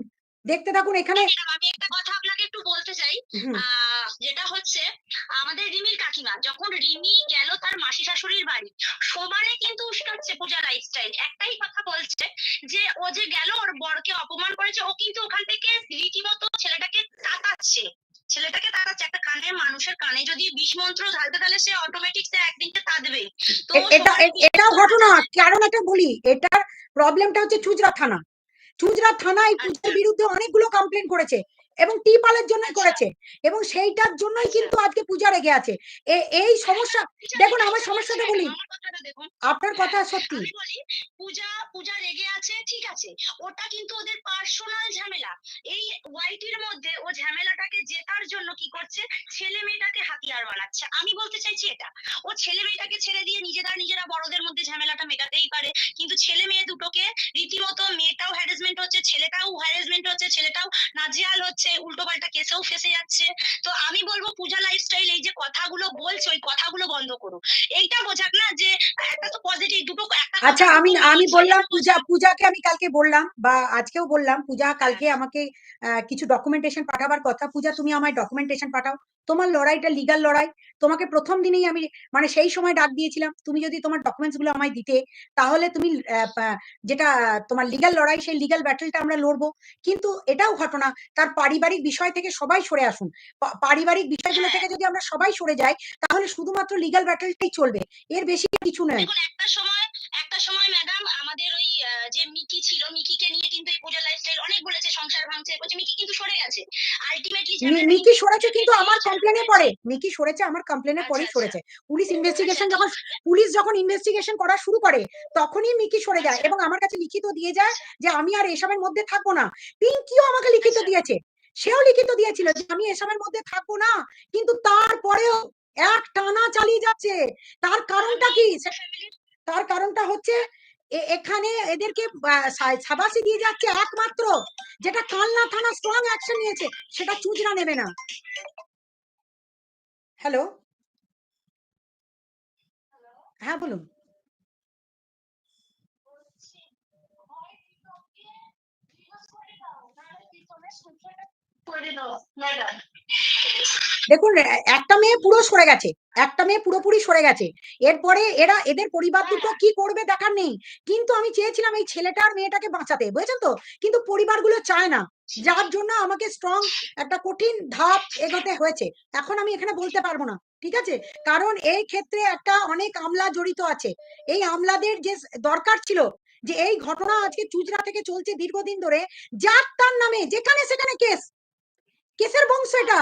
দেখতে থাকুন এখানে। ম্যাডাম, আমি একটা কথা আপনাকে একটু বলতে চাই। হুম। যেটা হচ্ছে, আমাদের রিমির কাকিমা যখন রিমি গেল তার মাসি শাশুড়ির বাড়ি, সমানে কিন্তু উস্কাচ্ছে পূজা লাইফস্টাইল। একটাই কথা বলছে যে ও যে গেল ওর বরকে অপমান করেছে, ও কিন্তু ওখান থেকে রীতিমতো ছেলেটাকে তাতাচ্ছে। ছেলেটাকে তাতাচ্ছে। একটা কানে, মানুষের কানে যদি বিষ মন্ত্র ঢালতে, তাহলে সে অটোমেটিক সে একদিনকে তাতবেই। তো সমানে এটাও কিন্তু ঘটনা। তাতাচ্ছে। কারণ একটা বলি, এটার প্রবলেমটা হচ্ছে চুঁচড়া থানা। চুঁচড়া থানায় পূজার আচ্ছা, বিরুদ্ধে অনেকগুলো কমপ্লেন করেছে এবং টিপালের জন্যই আচ্ছা, করেছে, এবং সেইটার জন্যই আচ্ছা। কিন্তু আজকে পূজা রেগে আছে। এই সমস্যা। পূজা দেখুন, রেগে আমার আছে বলছে, সমস্যাটা ম্যাডাম, বলি, আমার কথাটা দেখুন। আপনার হ্যাঁ, কথা সত্যি। আমি বলি, পূজা পূজা রেগে আছে, ঠিক আছে, ওটা কিন্তু ওদের পার্সোনাল ঝামেলা। এই ওয়াইটির মধ্যে ও ঝামেলাটাকে জেতার জন্য কি করছে, ছেলে মেয়েটাকে হাতিয়ার বানাচ্ছে। আমি বলতে চাইছি এটা, ও ছেলে মেয়েটাকে ছেড়ে দিয়ে নিজেরা বড়দের মধ্যে ঝামেলাটা মেটাতেই পারে, কিন্তু ছেলে মেয়ে দুটোকে রীতিমতো, মেয়েটাও হ্যারাসমেন্ট হচ্ছে, ছেলেটাও হ্যারাসমেন্ট হচ্ছে, ছেলেটাও নাজেহাল হচ্ছে, উল্টো পাল্টা কেসেও ফেসে যাচ্ছে। তো আমি বলবো, পূজা লাইফস্টাইল এই যে কথাগুলো বলছে, ওই কথাগুলো বন্ধ করুন। এইটা বোঝাক না যে একটা তো পজিটিভ, দুটো একটা আচ্ছা, কথা আমি দুটো আমি মিলছে, বললাম, এটা বোঝাক। পূজাকে আমি কালকে বললাম বা আজকেও বললাম, পূজা হ্যাঁ, কালকে আমাকে কিছু ডকুমেন্টেশন পাঠাবার কথা। পূজা, তুমি আমায় ডকুমেন্টেশন পাঠাও। তোমার লড়াইটা লিগাল লড়াই। তোমাকে প্রথম দিনেই আমি মানে সেই সময় ডাক দিয়েছিলাম, তুমি যদি তোমার ডকুমেন্টস গুলো আমায় দিতে, তাহলে তুমি যেটা তোমার লিগাল লড়াই, সেই লিগাল ব্যাটলটা আমরা লড়বো। কিন্তু এটাও ঘটনা, তার পারিবারিক বিষয় থেকে সবাই সরে আসুন। পারিবারিক বিষয়গুলো হ্যাঁ। থেকে যদি আমরা সবাই সরে যাই, তাহলে শুধুমাত্র লিগাল ব্যাটলটাই চলবে, এর বেশি কিছু নয়। দেখুন, একটা সময় ম্যাডাম, আমাদের ওই যে মিকি ছিল, মিকিকে নিয়ে কিন্তু এই পূজা লাইফস্টাইল অনেক বলেছে, সংসার ভাঙছে বলছে। মিকি কিন্তু সরে গেছে। আলটিমেটলি ঝামেলাটা মিকি সরেছে, ইন্ডাস্ট্রিটাকে কিন্তু আমার নিয়ে কমপ্লেনের হয়েছে। পরে। মিকি সরেছে আমার কমপ্লেনের আচ্ছা, পরেই আচ্ছা, সরেছে। পুলিশ আচ্ছা। ইনভেস্টিগেশন তো যখন, পুলিশ যখন ইনভেস্টিগেশন করা শুরু করে, তখনই মিকি সরে যায় আচ্ছা, এবং আমার কাছে লিখিত দিয়ে যায় আচ্ছা, যে আমি আর এসবের মধ্যে থাকবো না। পিঙ্কিও আমাকে লিখিত আচ্ছা, দিয়েছে, সেও লিখিত দিয়েছিল যে আমি এসবের মধ্যে থাকবো না, কিন্তু তারপরেও এক টানা চালিয়ে যাচ্ছে। তার তো কারণটা আমি কি? ফ্যামিলির। তার কারণটা হচ্ছে এখানে এদেরকে শাবাশি দিয়ে যাচ্ছে একমাত্র, যেটা কালনা থানা স্ট্রং অ্যাকশন নিয়েছে, সেটা চুঁচড়া নেবে না। হ্যালো। হ্যাঁ বলুন। করে দাও, ম্যাডাম। দেখুন, একটা মেয়ে পুরো সরে গেছে, একটা মেয়ে পুরোপুরি সরে গেছে। এরপরে এদের পরিবার দুটো কি করবে দেখার নেই। কিন্তু আমি চেয়েছিলাম এই ছেলেটা আর মেয়েটাকে বাঁচাতে, বুঝেছেন তো, কিন্তু পরিবারগুলো চায় না, যার জন্য আমাকে স্ট্রং একটা কঠিন ধাপ এগোতে হয়েছে। এখন আমি এখানে বলতে পারবো না, ঠিক আছে, কারণ এই ক্ষেত্রে একটা অনেক আমলা জড়িত আছে। এই আমলাদের যে দরকার ছিল, যে এই ঘটনা আজকে চুঁচড়া থেকে চলছে দীর্ঘদিন ধরে, যার তার নামে যেখানে সেখানে কেস, কেসের বংশ এটা।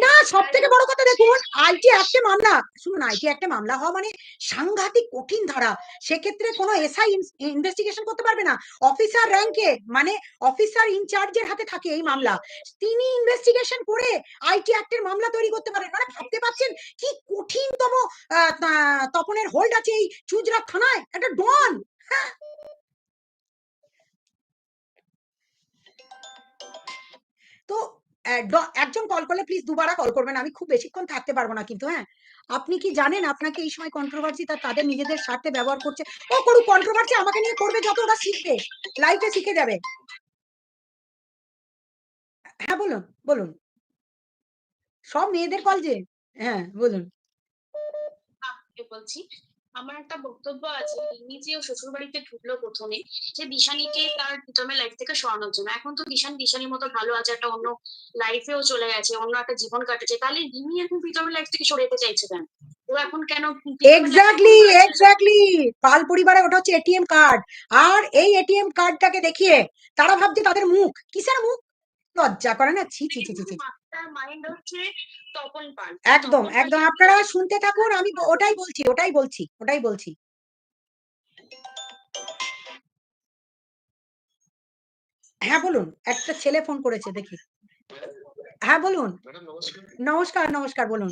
না, সব থেকে বড় কথা দেখুন, আইটি অ্যাক্টে মামলা, শুনুন, আইটি অ্যাক্টে মামলা হওয়া মানে সাংঘাতিক কঠিন ধারা। সেক্ষেত্রে কোনো এসআই ইনভেস্টিগেশন করতে পারবে না। অফিসার র্যাঙ্কে মানে অফিসার ইনচার্জের হাতে থাকে এই মামলা। তিনি ইনভেস্টিগেশন করে আইটি অ্যাক্টের মামলা তৈরি করতে পারেন, মানে ভাবতে পারছেন কি কঠিনতম তপনের হোল্ড আছে এই চুঁচড়া থানায়, একটা ডন। হ্যাঁ, তো একজন কল করলে প্লিজ দুবারা কল করবেন, আমি খুব বেশিক্ষণ থাকতে পারবো না কিন্তু। হ্যাঁ, আপনি কি জানেন আপনাকে এই সময় কন্ট্রোভার্সি তাদের নিজেদের স্বার্থে ব্যবহার করছে? ও করুক কন্ট্রোভার্সি, আমাকে নিয়ে করবে যত, ওরা শিখবে, লাইফে শিখে যাবে। হ্যাঁ বলুন বলুন, সব মেয়েদের কল যে। হ্যাঁ বলুন। আপনাকে বলছি, আমার একটা বক্তব্য আছে। রিমি যে ও শ্বশুর বাড়িতে ঢুকলো প্রথমে, যে দিশানিকে তার প্রীতমের লাইফ থেকে সরানোর জন্য। এখন তো দিশানির মতো ভালো আছে, একটা অন্য লাইফেও চলে গেছে, অন্য একটা জীবন কাটেছে, তাহলে রিমি এখন প্রীতমের লাইফ থেকে সরে যেতে চাইছে কেন? ও এখন কেন এক্স্যাক্টলি এক্স্যাক্টলি, পাল পরিবারে ওটা হচ্ছে এটিএম কার্ড। আর এই এটিএম কার্ডটাকে দেখিয়ে তারা ভাবছে তাদের মুখ কিসের মুখ, লজ্জা করে না? ছি ছি ছি ছি ছি। মাস্টার মাইন্ড হচ্ছে তপন পাল। একদম একদম, আপনারা শুনতে থাকুন, আমি ওটাই বলছি ওটাই বলছি ওটাই বলছি। হ্যাঁ বলুন, একটা ছেলে ফোন করেছে দেখি। হ্যাঁ বলুন। নমস্কার নমস্কার, বলুন।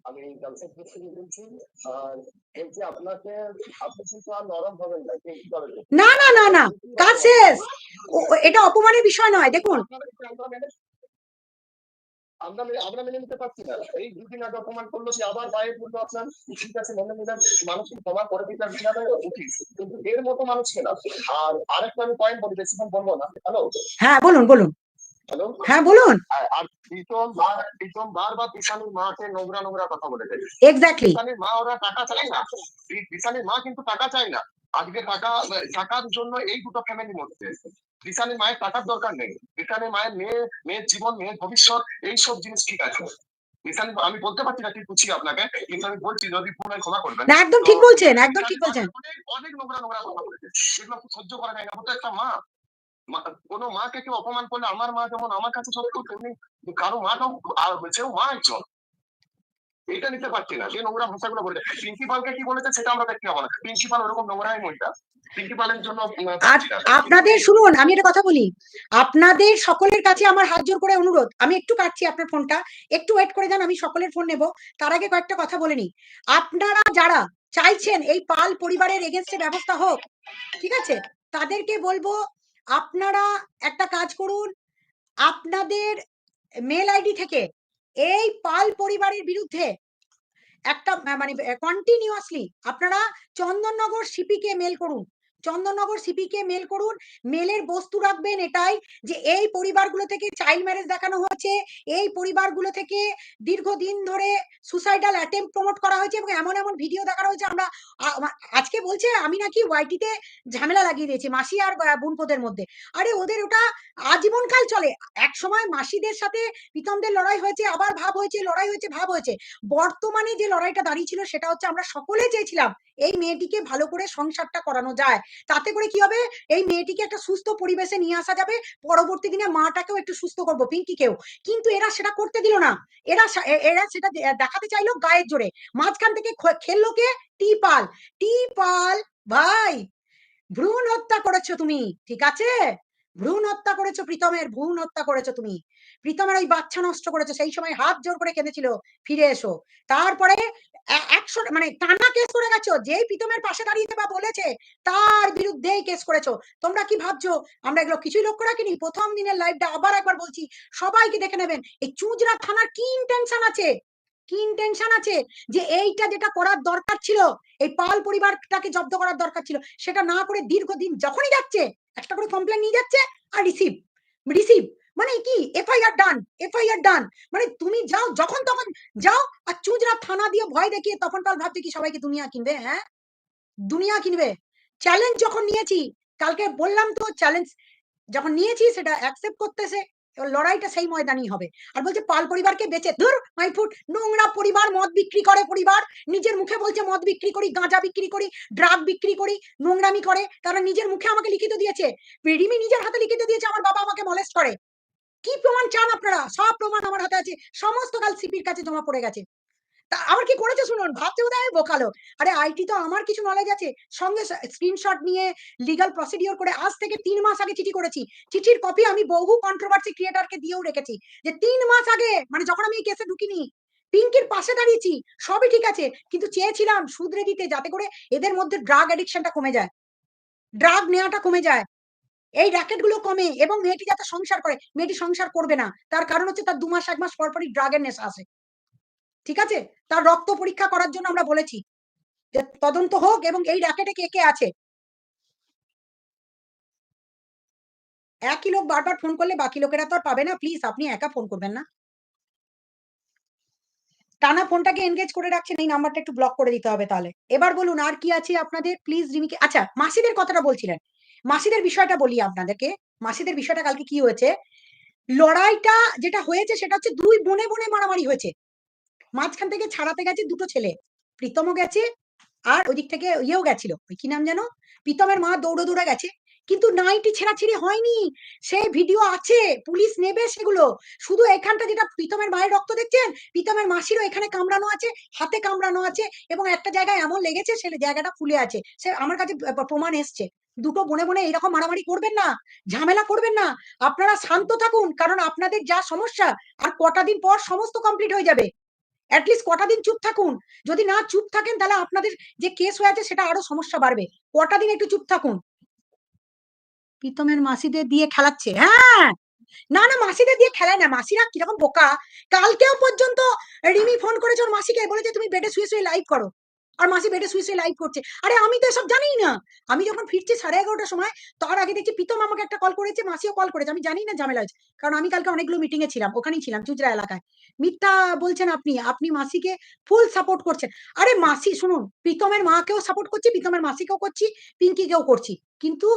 আমি জামশেদ থেকে বলছি। আর বলছি আপনাকে, আপনি কিন্তু আর নরম হবেন না, না না না না, কাজ শেষ। এটা অপমানের বিষয় নয়, দেখুন। আমরা মেনে নিতে পারছি না। এই দুদিন আগে অপমান করলো, সে আবার বাইরে বললো আপনার ঠিক আছে মেনে নিলাম, মানুষকে ক্ষমা করে দিতে উচিত, কিন্তু এর মতো মানুষকে না। আর আরেকটা আমি পয়েন্ট বলি, বেশিক্ষণ বলবো না। হ্যালো, হ্যাঁ বলুন বলুন। হ্যালো, হ্যাঁ বলুন। আর প্রীতম বারবার দিশানির মাকে নোংরা নোংরা কথা বলে দেয়। এক্স্যাক্টলি। দিশানির মা ওরা টাকা চায় না, দিশানির মা কিন্তু টাকা চায় না। আজকে টাকার জন্য এই দুটো ফ্যামিলি মরছে। দিশানির মায়ের টাকার দরকার নেই, দিশানির মায়ের মেয়ের জীবন, মেয়ের ভবিষ্যৎ, এইসব জিনিস ঠিক আছে। দিশানি, আমি বলতে পারছি না ঠিক বুঝছি আপনাকে, কিন্তু আমি বলছি যদি ভুল হয় ক্ষমা করবেন। না একদম ঠিক বলছেন, একদম ঠিক বলছেন। অনেক নোংরা নোংরা কথা বলেছে, এগুলো খুব সহ্য করা যায় না। হতো একটা মা, কোনো মাকে কেউ অপমান করলে, আমার মা যেমন আমার কাছে সত্য, তেমনি কারো মাটাও সেও মা একজন। এটা নিতে পারছি না, যে নোংরা ভাষাগুলো বলে। প্রিন্সিপালকে কি বলেছে সেটা আমরা দেখতে পাবো না, প্রিন্সিপাল ওরকম নোংরাই মহিলা। প্রিন্সিপালের জন্য আপনাদের শুনুন, আমি একটা কথা বলি, আপনাদের সকলের কাছে আমার হাত জোর করে অনুরোধ, আমি একটু কাটছি আপনার ফোনটা, একটু ওয়েট করে যান, আমি সকলের ফোন নেব। তার আগে কয়েকটা কথা বলে নি। আপনারা যারা চাইছেন এই পাল পরিবারের এগেনস্টে ব্যবস্থা হোক, ঠিক আছে, তাদেরকে বলবো আপনারা একটা কাজ করুন, আপনাদের মেল আইডি থেকে এই পাল পরিবারের বিরুদ্ধে একটা মানে কন্টিনিউয়াসলি আপনারা চন্দননগর সিপিকে মেল করুন, চন্দননগর সিপিকে মেল করুন। মেলের বস্তু রাখবেন এটাই, যে এই পরিবারগুলো থেকে চাইল্ড ম্যারেজ দেখানো হয়েছে, এই পরিবারগুলো থেকে দীর্ঘদিন ধরে সুসাইডাল অ্যাটেম্প প্রমোট করা হয়েছে, এবং এমন এমন ভিডিও দেখানো হয়েছে। আমরা আজকে বলছে আমি নাকি ওয়াইটিতে ঝামেলা লাগিয়ে দিয়েছি মাসি আর বোনপোদের মধ্যে। আরে ওদের ওটা আজীবনকাল চলে। এক সময় মাসিদের সাথে প্রীতমদের লড়াই হয়েছে, আবার ভাব হয়েছে, লড়াই হয়েছে, ভাব হয়েছে। বর্তমানে যে লড়াইটা দাঁড়িয়েছিল সেটা হচ্ছে আমরা সকলে চেয়েছিলাম এই মেয়েটিকে ভালো করে সংসারটা করানো যায়, তাতে করে কি হবে, এই মেয়েটিকে একটা সুস্থ পরিবেশে নিয়ে আসা যাবে, পরবর্তী দিনে মাটাকেও একটু সুস্থ করবো, পিঙ্কিকেও। কিন্তু এরা সেটা করতে দিল না, এরা সেটা দেখাতে চাইলো গায়ের জোরে। মাঝখান থেকে খেললো কে? টিপাল। টিপাল ভাই, ভ্রূণ হত্যা করেছো তুমি, ঠিক আছে? ভ্রূণ হত্যা করেছো, প্রীতমের ভ্রূণ হত্যা করেছো তুমি, প্রীতমের ওই বাচ্চা নষ্ট করেছো। সেই সময় হাত জোর করে কেঁদেছিল ফিরে এসো। তারপরে 100 মানে টানা কেস করে গেছো, যেই প্রীতমের পাশে দাঁড়িয়েছে বা বলেছে তার বিরুদ্ধেই কেস করেছো। তোমরা কি ভাবছো আমরা এগুলো কিছুই লক্ষ্য রাখিনি? প্রথম দিনের লাইভটা আবার একবার বলছি, সবাইকে দেখে নেবেন এই চুঁচড়া থানার কি ইন্টেনশন আছে, কি ইন্টেনশন আছে, যে এইটা যেটা করার দরকার ছিল, এই পাল পরিবারটাকে জব্দ করার দরকার ছিল, সেটা না করে দীর্ঘদিন যখনই যাচ্ছে একটা করে কমপ্লেন নিয়ে যাচ্ছে আর রিসিভ রিসিভ মানে কি, এফআইআর ডান, এফআইআর ডান। মানে তুমি যাও যখন তখন যাও, আর চুঁচড়া থানা দিয়ে ভয় দেখিয়ে তখন পাল ভাবছে কি সবাইকে দুনিয়া কিনবে। হ্যাঁ, দুনিয়া কিনবে। চ্যালেঞ্জ যখন নিয়েছি, কালকে বললাম তো, চ্যালেঞ্জ যখন নিয়েছি সেটা অ্যাকসেপ্ট করতেছে, এবার লড়াইটা সেই ময়দানই হবে। আর বলছে পাল পরিবারকে বেঁচে ধুর মাইফুট, নোংরা পরিবার, মদ বিক্রি করে পরিবার, নিজের মুখে বলছে মদ বিক্রি করি, গাঁজা বিক্রি করি, ড্রাগ বিক্রি করি, নোংরামি করে। তারা নিজের মুখে আমাকে লিখিত দিয়েছে, রিমি নিজের হাতে লিখিত দিয়েছে আমার বাবা আমাকে মলেস্ট করে। কি প্রমাণ চান আপনারা? সব প্রমাণ আমার হাতে আছে, সমস্ত কাল সিপির কাছে জমা পড়ে গেছে। তা আবার কি করেছে শুনুন, ভাবছে বোধহয় আমি বোকালো। আরে আইটি তো আমার কিছু নলেজ আছে, সঙ্গে স্ক্রিনশট নিয়ে লিগাল প্রসিডিওর করে আজ থেকে 3 মাস আগে চিঠি করেছি। চিঠির কপি আমি বহু কন্ট্রোভার্সি ক্রিয়েটরকে দিয়েও রেখেছি, যে 3 মাস আগে, মানে যখন আমি এই কেসে ঢুকিনি, পিঙ্কির পাশে দাঁড়িয়েছি, সবই ঠিক আছে, কিন্তু চেয়েছিলাম শুধরে দিতে, যাতে করে এদের মধ্যে ড্রাগ অ্যাডিকশনটা কমে যায়, ড্রাগ নেওয়াটা কমে যায়। এই র‍্যাকেট গুলো কমে এবং মেয়েটি যাতে সংসার করে, মেয়েটি সংসার করবে না। তার কারণ হচ্ছে তার ২ মাস ১ মাস পরই ড্রাগের নেশা আসে। ঠিক আছে? তার রক্ত পরীক্ষা করার জন্য আমরা বলেছি যে তদন্ত হোক এবং এই র‍্যাকেটে কে, কে আছে। একই লোক বারবার ফোন করলে বাকি লোকেরা তো আর পাবে না। প্লিজ আপনি একা ফোন করবেন না। টানা ফোনটাকে এনগেজ করে রাখছেন, এই নাম্বারটা একটু ব্লক করে দিতে হবে তাহলে। এবার বলুন আর কি আছে আপনাদের? প্লিজ রিমিকে আচ্ছা মাসিদের কথাটা বলছিলেন। মাসিদের বিষয়টা বলি আপনাদেরকে। মাসিদের বিষয়টা কালকে কি হয়েছে? লড়াইটা যেটা হয়েছে সেটা হচ্ছে ২ বোনে, বোনে মারামারি হয়েছে। মাঝখান থেকে ছাড়াতে গেছে ২ টো ছেলে। প্রীতমও গেছে আর ওদিক থেকে ইয়েও গেছিল। ওই কি নাম যেন? প্রীতমের মা দৌড়ে, দৌড়ে গেছে। কিন্তু নাইটি ছেঁড়াছিঁড়ি হয়নি। সেই ভিডিও আছে। পুলিশ নেবে সেগুলো। শুধু এখানটা যেটা প্রীতমের মায়ের রক্ত দেখছেন, প্রীতমের মাসিরও এখানে কামড়ানো আছে, হাতে কামড়ানো আছে এবং একটা জায়গায় এমন লেগেছে সে জায়গাটা ফুলে আছে। সে আমার কাছে প্রমাণ এসছে। ২ টো বোনে, বোনে এরকম মারামারি করবেন না। ঝামেলা করবেন না। আপনারা শান্ত থাকুন। কারণ আপনাদের যা সমস্যা আর কটা দিন পর সমস্ত কমপ্লিট হয়ে যাবে। এট লিস্ট কটা দিন চুপ থাকুন। যদি না চুপ থাকেন তাহলে আপনাদের যে কেস হয়ে আছে সেটা আরো সমস্যা বাড়বে। কটা দিন একটু চুপ থাকুন। প্রীতমের মাসিদের দিয়ে খেলাচ্ছে। হ্যাঁ। না, না মাসিদের দিয়ে খেলায় না। মাসিরা কিরকম বোকা। কালকেও পর্যন্ত রিমি ফোন করেছে ওর মাসিকে, বলেছে তুমি বেডে শুয়ে, শুয়ে লাইভ করো। আর মাসি বেডে শুয়ে, শুয়ে লাইভ করছে। আরে আমি তো এসব জানিই না। আমি যখন ফিরছি 11:30টার সময় তার আগে দেখছি প্রীতম আমাকে একটা কল করেছে, মাসিও কল করেছে। আমি জানি না ঝামেলা হয়েছে। কারণ আমি কালকে অনেকগুলো মিটিং এ ছিলাম। ওখানেই ছিলাম চুঁচুড়া এলাকায়। মিথ্যা বলছেন আপনি। আপনি মাসিকে ফুল সাপোর্ট করছেন। আরে মাসি শুনুন, প্রীতমের মাকেও সাপোর্ট করছি, প্রীতমের মাসিকেও করছি, পিঙ্কিকেও করছি। কিন্তু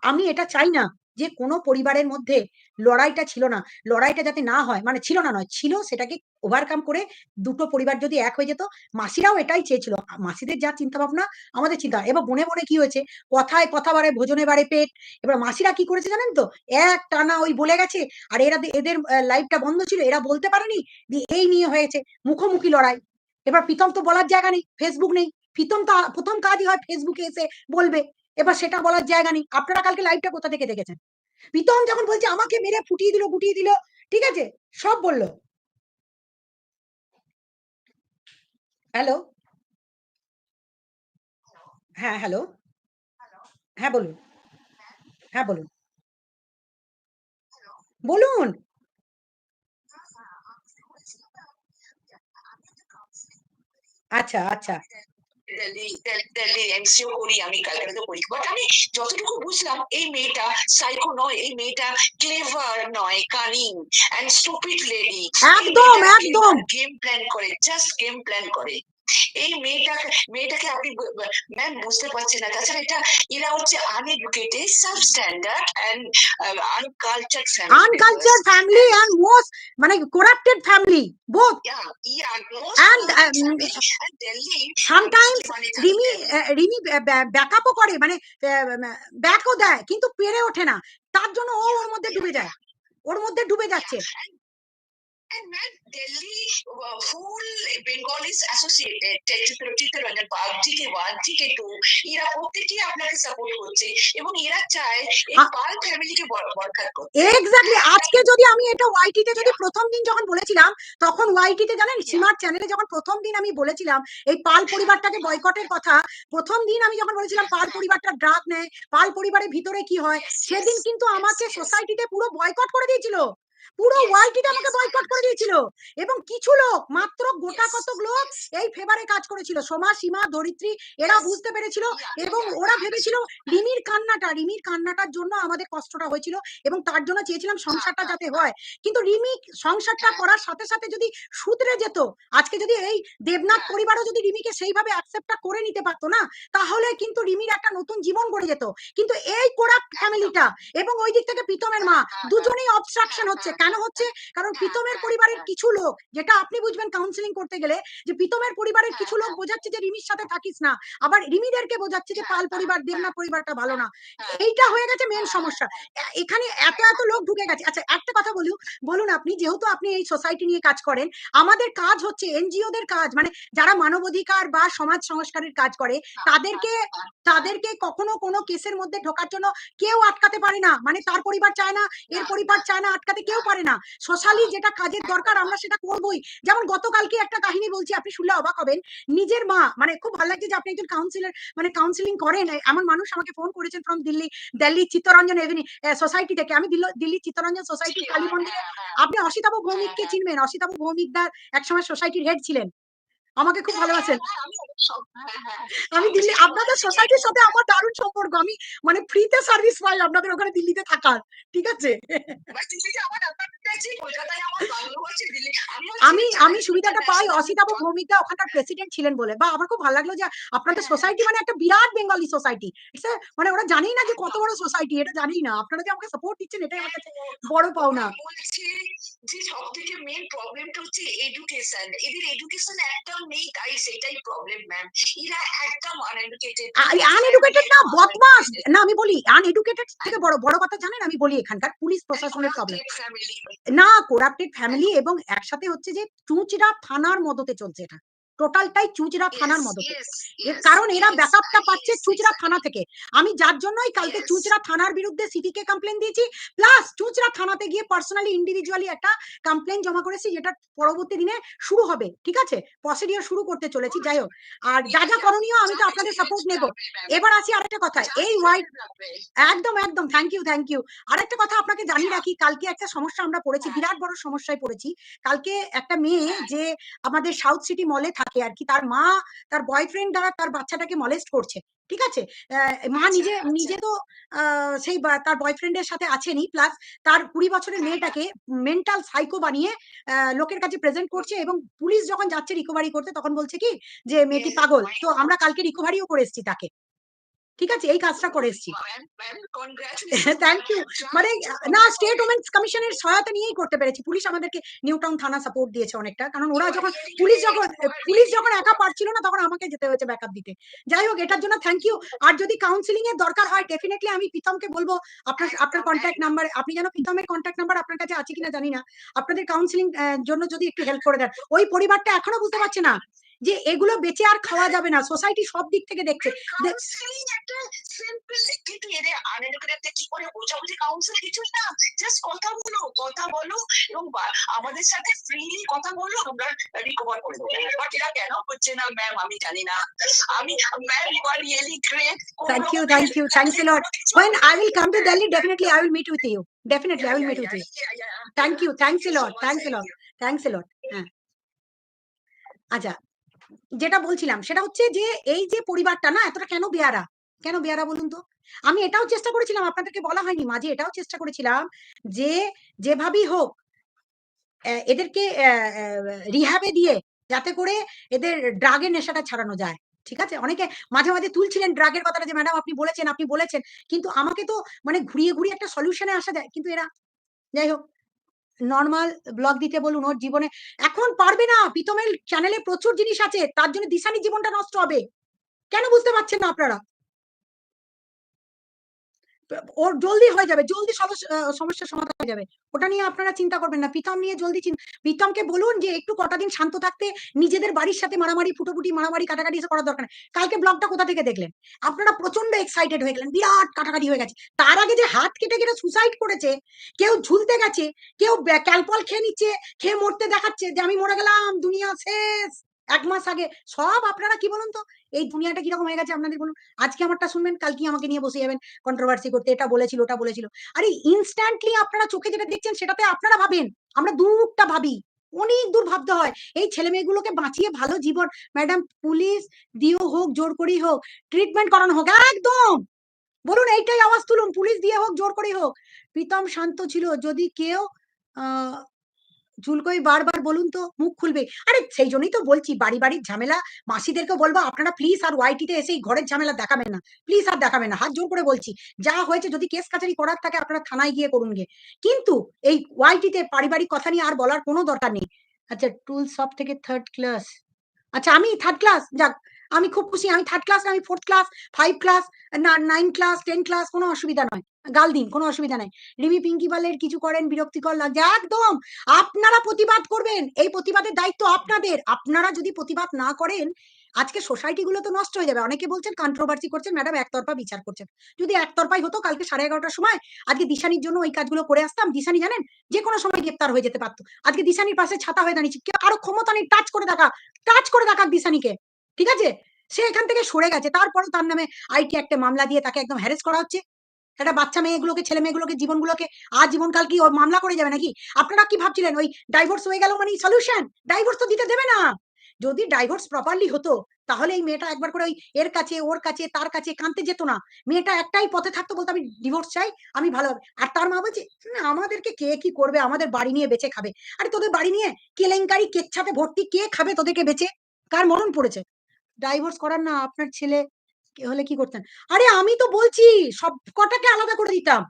আমি এটা চাই না যে কোনো পরিবারের মধ্যে লড়াইটা ছিল না। লড়াইটা যাতে না হয়, মানে ছিল না নয়, ছিল সেটাকে ওভারকাম করে ২ টো পরিবার যদি এক হয়ে যেত, মাসিরাও এটাই চেয়েছিল। মাসিদের যা চিন্তা ভাবনা আমাদের চিন্তা। এবার বনে, বনে কি হয়েছে? কথায় কথা বাড়ে, ভোজনে বাড়ে পেট। এবার মাসিরা কি করেছে জানেন তো? একটানা ওই বলে গেছে। আর এদের লাইভটা বন্ধ ছিল। এরা বলতে পারেনি। দিয়ে এই নিয়ে হয়েছে মুখোমুখি লড়াই। এবার প্রীতম তো বলার জায়গা নেই, ফেসবুক নেই। প্রীতম তো ১ম কাজই হয় ফেসবুকে এসে বলবে। এবার সেটা বলার জায়গা নেই। আপনারা কালকে লাইভটা কোথা থেকে দেখেছেন? প্রীতম যখন বলছে আমাকে মেরে ফুটিয়ে দিল, গুটিয়ে দিল, ঠিক আছে? সব বলল। হ্যালো? হ্যাঁ, হ্যালো? হ্যাঁ, বলুন। হ্যাঁ, বলুন। বলুন। আচ্ছা, আচ্ছা। দিল্লি এমসিও করি, আমি ক্যালকাটাতে করি। বাট আমি যতটুকু বুঝলাম এই মেয়েটা সাইকো নয়, এই মেয়েটা ক্লেভার নয়, কানিং এন্ড স্টুপিড লেডি। একদম, একদম। গেম প্ল্যান করে, জাস্ট গেম প্ল্যান করে। এই মেয়েটাকে আপনি ম্যাম বুঝতে পারছেন না। তাছাড়া এরা হচ্ছে uneducated, substandard and uncultured family. Uncultured family and most মানে corrupted family both. And sometimes Rimi ব্যাকআপও করে, মানে ব্যাকও দেয় কিন্তু পেরে ওঠে না। তার জন্য ও ওর মধ্যে ডুবে যায়। ওর মধ্যে ডুবে যাচ্ছে। And man, Delhi, full Bengal is associated. Chittaranjan Pal, TK1, TK2, এরা প্রত্যেকেই আপনাকে সাপোর্ট করছে এবং এরা চায় এই পাল ফ্যামিলিকে বরখাস্ত করতে। এক্স্যাক্টলি। আজকে যদি আমি এটা ওয়াইটিতে যদি প্রথম দিন যখন বলেছিলাম, তখন ওয়াইটিতে জানেন সীমার চ্যানেলে যখন প্রথম দিন আমি বলেছিলাম এই পাল পরিবারটাকে বয়কটের কথা, প্রথম দিন আমি যখন বলেছিলাম পাল পরিবারটা ড্রাগ নেয়, পাল পরিবারের ভিতরে কি হয়, সেদিন কিন্তু আমাকে সোসাইটিতে পুরো বয়কট করে দিয়েছিল। পুরো ওয়াইটিতে আমাকে বয়কট করে দিয়েছিল। এবং কিছু লোক, মাত্র গোটা কতক লোক এই ফেভারে কাজ করেছিল। সোমা, সীমা, ধরিত্রী এরা বুঝতে পেরেছিল এবং ওরা ভেবেছিল রিমির কান্নাটার জন্য আমাদের কষ্টটা হয়েছিল এবং তার জন্য চেয়েছিলাম সংসারটা যাতে হয়। কিন্তু রিমি সংসারটা করার সাথে সাথে যদি শুধরে যেত, আজকে যদি এই দেবনাথ পরিবারও যদি রিমিকে সেইভাবে অ্যাকসেপ্টটা করে নিতে পারতো না, তাহলে কিন্তু রিমির একটা নতুন জীবন গড়ে যেত। কিন্তু এই কোরাপ্ট ফ্যামিলিটা এবং ওই দিক থেকে প্রীতমের মা দুজনেই অবস্ট্রাকশন হচ্ছে। কেন হচ্ছে? কারণ প্রীতমের পরিবারের কিছু লোক, যেটা আপনি বুঝবেন কাউন্সেলিং করতে গেলে, যে প্রীতমের পরিবারের কিছু লোক বোঝাচ্ছে যে রিমির সাথে থাকিস না, আবার রিমিদেরকে বোঝাচ্ছে যে পাল পরিবার, দেবনাথ পরিবারটা ভালো না। এইটা হয়ে গেছে মেন সমস্যা। এখানে এত এত লোক ঢুকে গেছে। আচ্ছা একটা কথা বলুন আপনি, যেহেতু আপনি এই সোসাইটি নিয়ে কাজ করেন, আমাদের কাজ হচ্ছে এনজিওদের কাজ, মানে যারা মানবাধিকার বা সমাজ সংস্কারের কাজ করে, তাদেরকে কখনো কোনো কেসের মধ্যে ঢোকার জন্য কেউ আটকাতে পারে না। মানে তার পরিবার চায় না, এর পরিবার চায় না, আটকাতে কেউ পারে না। সোশ্যালি যেটা কাজের দরকার আমরা সেটা করবোই। যেমন গতকালকে একটা কাহিনী বলছি, আপনি শুনলে অবাক হবেন। নিজের মা, মানে খুব ভালো লাগছে যে আপনি একজন কাউন্সিলর, মানে কাউন্সিলিং করেন। এমন মানুষ আমাকে ফোন করেছেন ফ্রম দিল্লি চিত্তরঞ্জন সোসাইটি থেকে। আমি দিল্লি চিত্তরঞ্জন সোসাইটি কালী মন্দিরে, আপনি অসিতাভ ভৌমিককে চিনবেন। অসিতাভ ভৌমিক দা একসময় সোসাইটির হেড ছিলেন, আমাকে খুব ভালোবাসেন। আমি দিল্লি, আপনাদের সোসাইটির সাথে আমার দারুণ সম্পর্ক। আমি মানে ফ্রিতে সার্ভিস পাই আপনাদের ওখানে দিল্লিতে থাকার, ঠিক আছে। আমি সুবিধাটা পাই অসিতাভ ভৌমিক দা ওখানকার প্রেসিডেন্ট ছিলেন বলে। বা আমার খুব ভালো লাগলো যে আপনাদের সোসাইটি মানে একটা বিরাট বেঙ্গলি সোসাইটি। মানে ওরা জানেই না যে কত বড় সোসাইটি, এটা জানেই না। আপনারা যে আমাকে সাপোর্ট দিচ্ছেন এটাই আমার কাছে বড় পাওনা। বলছি যে সব থেকে মেইন প্রবলেমটা হচ্ছে এডুকেশন। এদের এডুকেশন একটাও নেই, তাই সেটাই প্রবলেম ম্যাম। এরা একদম আনএডুকেটেড। আনএডুকেটেড না, বদমাশ না। আমি বলি আনএডুকেটেড থেকে বড় বড় কথা জানেন, আমি বলি এখানকার পুলিশ প্রশাসনের প্রবলেম না, করাপ্টেড ফ্যামিলি, এবং একসাথে হচ্ছে যে চুঁচড়া থানার মদতে চলছে এটা। টোটালটাই চুঁচড়া থানার মদতে। কারণ এরা ব্যাকআপটা পাচ্ছে চুঁচড়া থানা থেকে। আমি যার জন্যই কালকে চুঁচড়া থানার বিরুদ্ধে সিপিকে কমপ্লেন দিয়েছি, প্লাস চুঁচড়া থানাতে গিয়ে পার্সোনালি ইন্ডিভিজুয়ালি একটা কমপ্লেন জমা করেছি, যেটা পরবর্তী দিনে শুরু হবে, ঠিক আছে, প্রসিডিওর শুরু করতে চলেছি। যাই হোক, আর যা যা করণীয় আমি তো আপনাদের সাপোর্ট নেব। এবার আসি আরেকটা কথা, এই হোয়াইট, একদম একদম, থ্যাংক ইউ। আরেকটা কথা আপনাকে জানিয়ে রাখি, কালকে একটা সমস্যা আমরা পড়েছি, বিরাট বড় সমস্যায় পড়েছি। কালকে একটা মেয়ে যে আমাদের সাউথ সিটি মলে থাকে আর কি, তার মা তার বয়ফ্রেন্ড দ্বারা তার বাচ্চাটাকে মলেস্ট করছে, ঠিক আছে। মা নিজে তো সেই তার বয়ফ্রেন্ডের সাথে আছেনই, প্লাস তার 20 বছরের মেয়েটাকে মেন্টাল সাইকো বানিয়ে লোকের কাছে প্রেজেন্ট করছে। এবং পুলিশ যখন যাচ্ছে রিকভারি করতে, তখন বলছে কি যে মেয়েটি পাগল। তো আমরা কালকে রিকভারিও করে এসেছি তাকে, ঠিক আছে, এই কাজটা করে এসেছি। Thank you. মানে না, স্টেট ওমেন্স কমিশনের সহায়তা নিয়েই করতে পেরেছি। পুলিশ আমাদেরকে নিউ টাউন থানা সাপোর্ট দিয়েছে অনেকটা, কারণ ওরা যখন পুলিশ যখন একা পারছিল না, তখন আমাকে যেতে হয়েছে ব্যাকআপ দিতে। যাই হোক, এটার জন্য থ্যাংক ইউ। আর যদি কাউন্সিলিং এর দরকার হয়, ডেফিনেটলি আমি প্রীতমকে বলবো আপনার কন্ট্যাক্ট নাম্বার, আপনি যেন প্রীতমের কন্ট্যাক্ট নাম্বার আপনার কাছে আছে কিনা জানি না, আপনাদের কাউন্সিলিং জন্য যদি একটু হেল্প করে দেন। ওই পরিবারটা এখনো বুঝতে পারছে না যে এগুলো বেঁচে আর খাওয়া যাবে না। সোসাইটি সব দিক থেকে দেখছে। একটা সিম্পল, কিন্তু এদের আনএডুকেটেড কি করে বোঝাবুঝি কাউন্সিল কিছুই না। জাস্ট কথা বলো এবং আমাদের সাথে ফ্রিলি কথা বলো, আমরা রিকভার করে দেবো। বাট এরা কেন হচ্ছে না ম্যাম আমি জানি না। Ma'am you are really great. Thank you. Thanks a lot. When I will come to Delhi, definitely I will meet with you. Definitely I will meet with you. Thank you. Thanks a lot. হ্যাঁ, আচ্ছা, যেটা বলছিলাম সেটা হচ্ছে যে এই যে পরিবারটা না এতটা কেন বেয়ারা বলুন তো। আমি এটাও চেষ্টা করেছিলাম, আপনাদেরকে বলা হয়নি মাঝে, এটাও চেষ্টা করেছিলাম যে যেভাবেই হোক এদেরকে রিহ্যাবে দিয়ে যাতে করে এদের ড্রাগের নেশাটা ছাড়ানো যায়, ঠিক আছে। অনেকে মাঝে তুলছিলেন ড্রাগের কথাটা, যে ম্যাডাম আপনি বলেছেন, কিন্তু আমাকে তো মানে ঘুরিয়ে একটা সলিউশনে আসা যায়, কিন্তু এরা, যাই হোক, নরমাল ব্লগ দিতে বলুন। ওর জীবনে এখন পারবে না, প্রীতমের চ্যানেলে প্রচুর জিনিস আছে, তার জন্য দিশানির জীবনটা নষ্ট হবে। কেন বুঝতে পারছেন না আপনারা? ওর জলদি হয়ে যাবে, জলদি সমস্যার সমাধান হয়ে যাবে, ওটা নিয়ে আপনারা চিন্তা করবেন না। প্রীতম নিয়ে জলদি প্রীতমকে বলুন যে একটু কটা দিন শান্ত থাকতে, নিজেদের বাড়ির সাথে মারামারি ফুটোফুটি মারামারি কাটাকাটি এসে করার দরকার নেই। কালকে ব্লগটা কোথা থেকে দেখলেন আপনারা? প্রচন্ড এক্সাইটেড হয়ে গেলেন, বিরাট কাটাকাটি হয়ে গেছে। তার আগে যে হাত কেটে সুসাইড করেছে, কেউ ঝুলতে গেছে, কেউ ক্যালপল খেয়ে নিচ্ছে, খেয়ে মরতে দেখাচ্ছে যে আমি মরে গেলাম, দুনিয়া শেষ। 1 মাস আগে সব আপনারা কি বলুন তো, এই দুনিয়াটা কিরকম হয়ে গেছে আপনাদের বলুন। আজকে আমারটা শুনবেন, কালকে আমাকে নিয়ে বসে যাবেন কন্ট্রোভার্সি করতে, এটা বলেছিল ওটা বলেছিল। আরে ইনস্ট্যান্টলি আপনারা চোখে যেটা দেখছেন সেটাতে আপনারা ভাবেন, আমরা দূরটা ভাবি, অনেক দূর ভাবতে হয়। এই ছেলে মেয়েগুলোকে বাঁচিয়ে ভালো জীবন, ম্যাডাম পুলিশ দিয়ে হোক জোর করেই হোক ট্রিটমেন্ট করানো হোক, একদম বলুন, এইটাই আওয়াজ তুলুন, পুলিশ দিয়ে হোক জোর করেই হোক। প্রীতম শান্ত ছিল, যদি কেউ ঝুলকোই বারবার বলুন তো মুখ খুলবে। আরে সেই জন্যই তো বলছি, বাড়ির ঝামেলা মাসিদেরকে বলবো আপনারা প্লিজ আর ওয়াইটিতে এসে ঘরের ঝামেলা দেখাবেন না, প্লিজ আর দেখাবেন না, হাত জোর করে বলছি। যা হয়েছে যদি কেস কাছারি করার থাকে আপনারা থানায় গিয়ে করুন গে, কিন্তু এই ওয়াইটিতে পারিবারিক কথা নিয়ে আর বলার কোনো দরকার নেই। আচ্ছা, টুল সব থেকে 3rd ক্লাস, আচ্ছা আমি 3rd ক্লাস, যাক আমি খুব খুশি। আমি 3rd ক্লাস না, আমি 4th class, 5 class, 9 class, 10 class, কোনো অসুবিধা নয়, গাল দিন, কোনো অসুবিধা নাই। রিমি পিঙ্কি পালের কিছু করেন বিরক্তিকর লাগছে, একদম আপনারা প্রতিবাদ করবেন, এই প্রতিবাদের দায়িত্ব আপনাদের। আপনারা যদি প্রতিবাদ না করেন, আজকে সোসাইটি গুলো তো নষ্ট হয়ে যাবে। অনেকে বলছেন কন্ট্রোভার্সি করছেন, ম্যাডাম একতরফা বিচার করছেন। যদি একতরফাই হতো কালকে 11:30টার সময় আজকে দিশানির জন্য ওই কাজগুলো করে আসতাম। দিশানি জানেন যে কোনো সময় গ্রেপ্তার হয়ে যেতে পারতো। আজকে দিশানির পাশে ছাতা হয়ে দাঁড়িয়েছি। কেউ কারো ক্ষমতা নেই টাচ করে দেখাক দিশানিকে। ঠিক আছে? সে এখান থেকে সরে গেছে। তারপরেও তার নামে আইটি একটা মামলা দিয়ে তাকে একদম হ্যারেস করা হচ্ছে। একটা বাচ্চা মেয়েগুলোকে, ছেলে মেয়েগুলোকে, জীবনগুলোকে আজীবনকাল কি ও মামলা করে যাবে নাকি? আপনারা কি ভাবছিলেন ওই ডাইভোর্স হয়ে গেল মানেই সলিউশন? ডাইভোর্স তো দিতে দেবে না। যদি ডাইভোর্স প্রপারলি হতো তাহলে এই মেয়েটা একবার করে ওই এর কাছে, ওর কাছে, তার কাছে কাঁদতে যেত না। মেয়েটা একটাই পথে থাকতো, বলতো আমি ডিভোর্স চাই, আমি ভালো হবে। আর তার মা বলছে আমাদেরকে কে কি করবে, আমাদের বাড়ি নিয়ে বেঁচে খাবে। আরে তোদের বাড়ি নিয়ে কেলেঙ্কারি কেচ্ছাতে ভর্তি, কে খাবে তোদেরকে বেঁচে? কার মরণ পড়েছে? ডাইভোর্স করার না আপনার ছেলে হলে কি করতেন? আরে আমি তো বলছি সব কটাকে আলাদা করে দিতাম,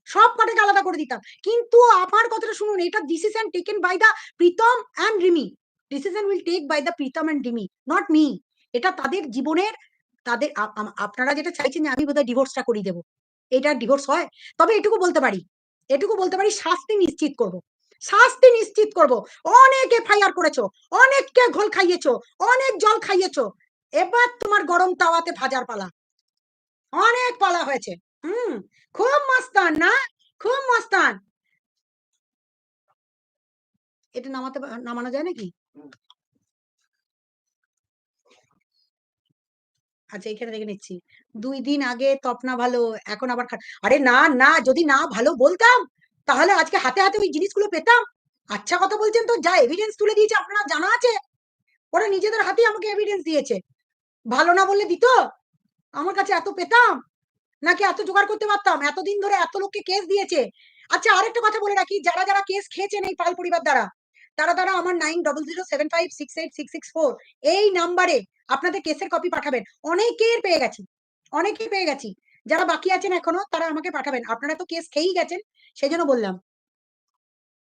সব কটাকে আলাদা করে দিতাম। কিন্তু আমার কথাটা শুনুন, এটা decision taken by the Pritam and Rimi. Decision will take by the Pritam and Rimi, not me. এটা তাদের জীবনের, তাদের আপনারা যেটা চাইছেন যে আমি বোধহয় ডিভোর্সটা করিয়ে দেবো, এটা ডিভোর্স হয়? তবে এটুকু বলতে পারি, শাস্তি নিশ্চিত করব, শাস্তি নিশ্চিত করব। অনেক এফআইআর করেছো, অনেককে ঘোল খাইয়েছো, অনেক জল খাইয়েছো, এবার তোমার গরম তাওয়াতে ভাজার পালা। অনেক পালা হয়েছে। হুম, খুব মস্তান না, খুব মস্তান। এটা নামানো যায় নাকি? আচ্ছা এখানে দেখে নিচ্ছি। 2 দিন আগে তপনা ভালো, এখন আবার আরে না না, যদি না ভালো বলতাম তাহলে আজকে হাতে হাতে ওই জিনিসগুলো পেতাম। আচ্ছা কথা বলছেন তো, যা এভিডেন্স তুলে দিয়েছে আপনারা জানা আছে, ওরা নিজেদের হাতেই আমাকে এভিডেন্স দিয়েছে। ভালো না বললে দিত? আমার কাছে এত পেতাম নাকি এত জোগাড় করতে পারতাম? এতদিন ধরে এত লোককে কেস দিয়েছে। আচ্ছা আরেকটা কথা বলে রাখি, যারা যারা কেস খেয়েছেন এই পাল পরিবার দ্বারা, তারা আমার 9007568664 এই নাম্বারে আপনাদের কেসের কপি পাঠাবেন। অনেকের পেয়ে গেছি, অনেকেই পেয়ে গেছি। যারা বাকি আছেন এখনো তারা আমাকে পাঠাবেন। আপনারা তো কেস খেয়েই গেছেন, সেই জন্য বললাম।